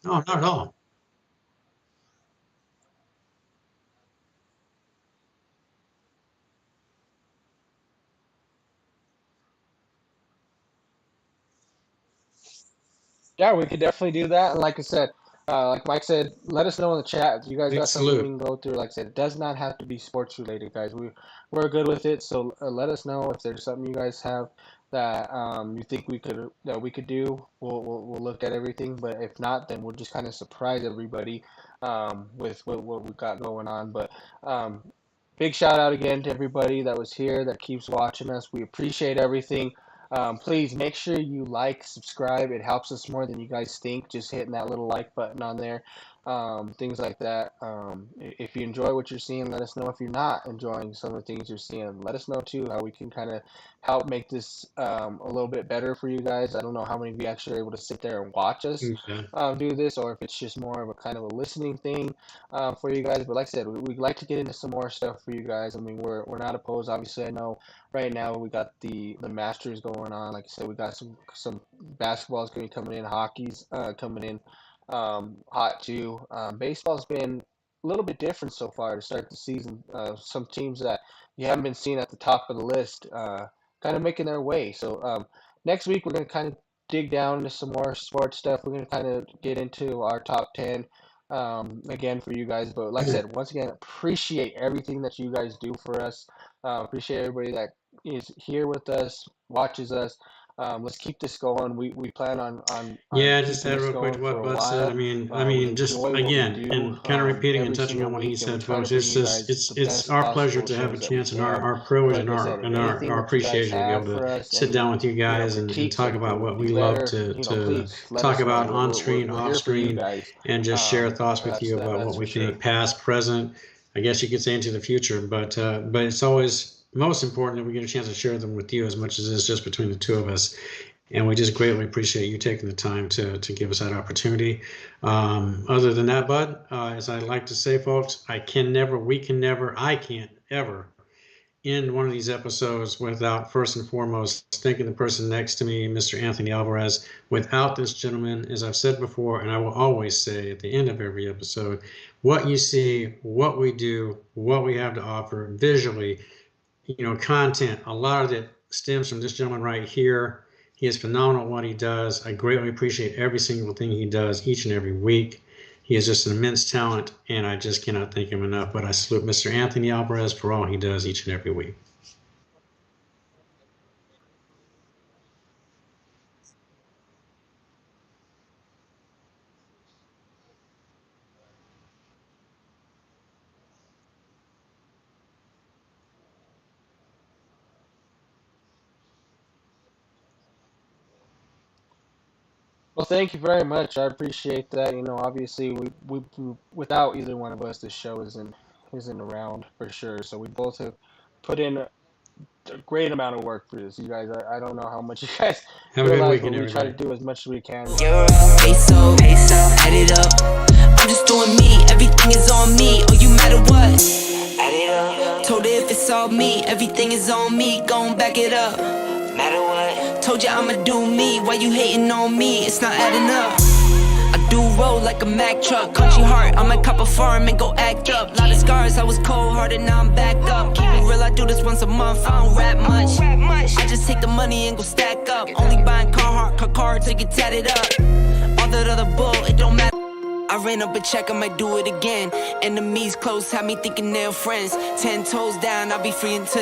No, not at all. Yeah, we could definitely do that. And like I said, like Mike said, let us know in the chat if you guys Big got something we salute. can go through. Like I said, it does not have to be sports related, guys. We're good with it. So let us know if there's something you guys have that you think we could do. We'll look at everything. But if not, then we'll just kind of surprise everybody with what we've got going on. But um, big shout out again to everybody that was here that keeps watching us. We appreciate everything. Please make sure you like, subscribe. It helps us more than you guys think. Just hitting that little like button on there, things like that. If you enjoy what you're seeing, let us know. If you're not enjoying some of the things you're seeing, let us know too. How we can kind of help make this a little bit better for you guys. I don't know how many of you actually are able to sit there and watch us Okay. do this, or if it's just more of a kind of a listening thing for you guys. But like I said, we'd like to get into some more stuff for you guys. I mean, we're not opposed. Obviously, I know right now we got the Masters going on. Like I said, we got some basketball's going to be coming in, hockey's coming in hot too. Baseball's been a little bit different so far to start the season. Some teams that you haven't been seeing at the top of the list kind of making their way. So next week we're going to kind of dig down into some more sports stuff. We're going to kind of get into our top 10 again for you guys. But like I said, once again, appreciate everything that you guys do for us. Appreciate everybody that is here with us, watches us. Let's keep this going. We plan on Yeah, just keeping add this real quick going to for what a Bud said. I while. mean, I We mean, just enjoy what we again, do and kind of repeating and every touching single on what he week, and we said, try to folks. bring It's you just, guys the it's best our pleasure possible to have a shows that we chance and our, can. our But privilege like and I our said, and our, anything our that you guys appreciation to be have able to for us, sit down any with you guys and critiques talk of about what we what can we do love better, to please let talk us know. about on We're, screen, we're off here for you screen, guys. and just share thoughts with you about what That's we for sure. think, past, present. I guess you could say into the future, but it's always most important that we get a chance to share them with you as much as it's just between the two of us. And we just greatly appreciate you taking the time to give us that opportunity. Other than that, Bud, as I like to say, folks, I can't ever end one of these episodes without first and foremost thanking the person next to me, Mr. Anthony Alvarez. Without this gentleman, as I've said before, and I will always say at the end of every episode, what you see, what we do, what we have to offer visually, content, a lot of it stems from this gentleman right here. He is phenomenal at what he does. I greatly appreciate every single thing he does each and every week. He is just an immense talent, and I just cannot thank him enough. But I salute Mr. Anthony Alvarez for all he does each and every week. Well, thank you very much. I appreciate that. Obviously, without either one of us, this show isn't around for sure. So we both have put in a great amount of work for this. You guys, I don't know how much you guys Have a good realize, but weekend, we try to everybody. do as much as we can. You're up, peso, add it up. I'm just doing me, everything is on me. Oh, you matter what? Add it up. Told her if it's all me, everything is on me. Gon' back it up. matter what. Told you I'ma do me, why you hating on me? It's not adding up. I do roll like a Mack truck, country heart, I might cop a farm and go act up. Lot of scars, I was cold-hearted, now I'm back up. Keep it real, I do this once a month, I don't rap much. I just take the money and go stack up. Only buying Carhartt, car till you get tatted up. All that other bull, it don't matter. I ran up a check, I might do it again. Enemies close, had me thinking they're friends. 10 toes down, I'll be free until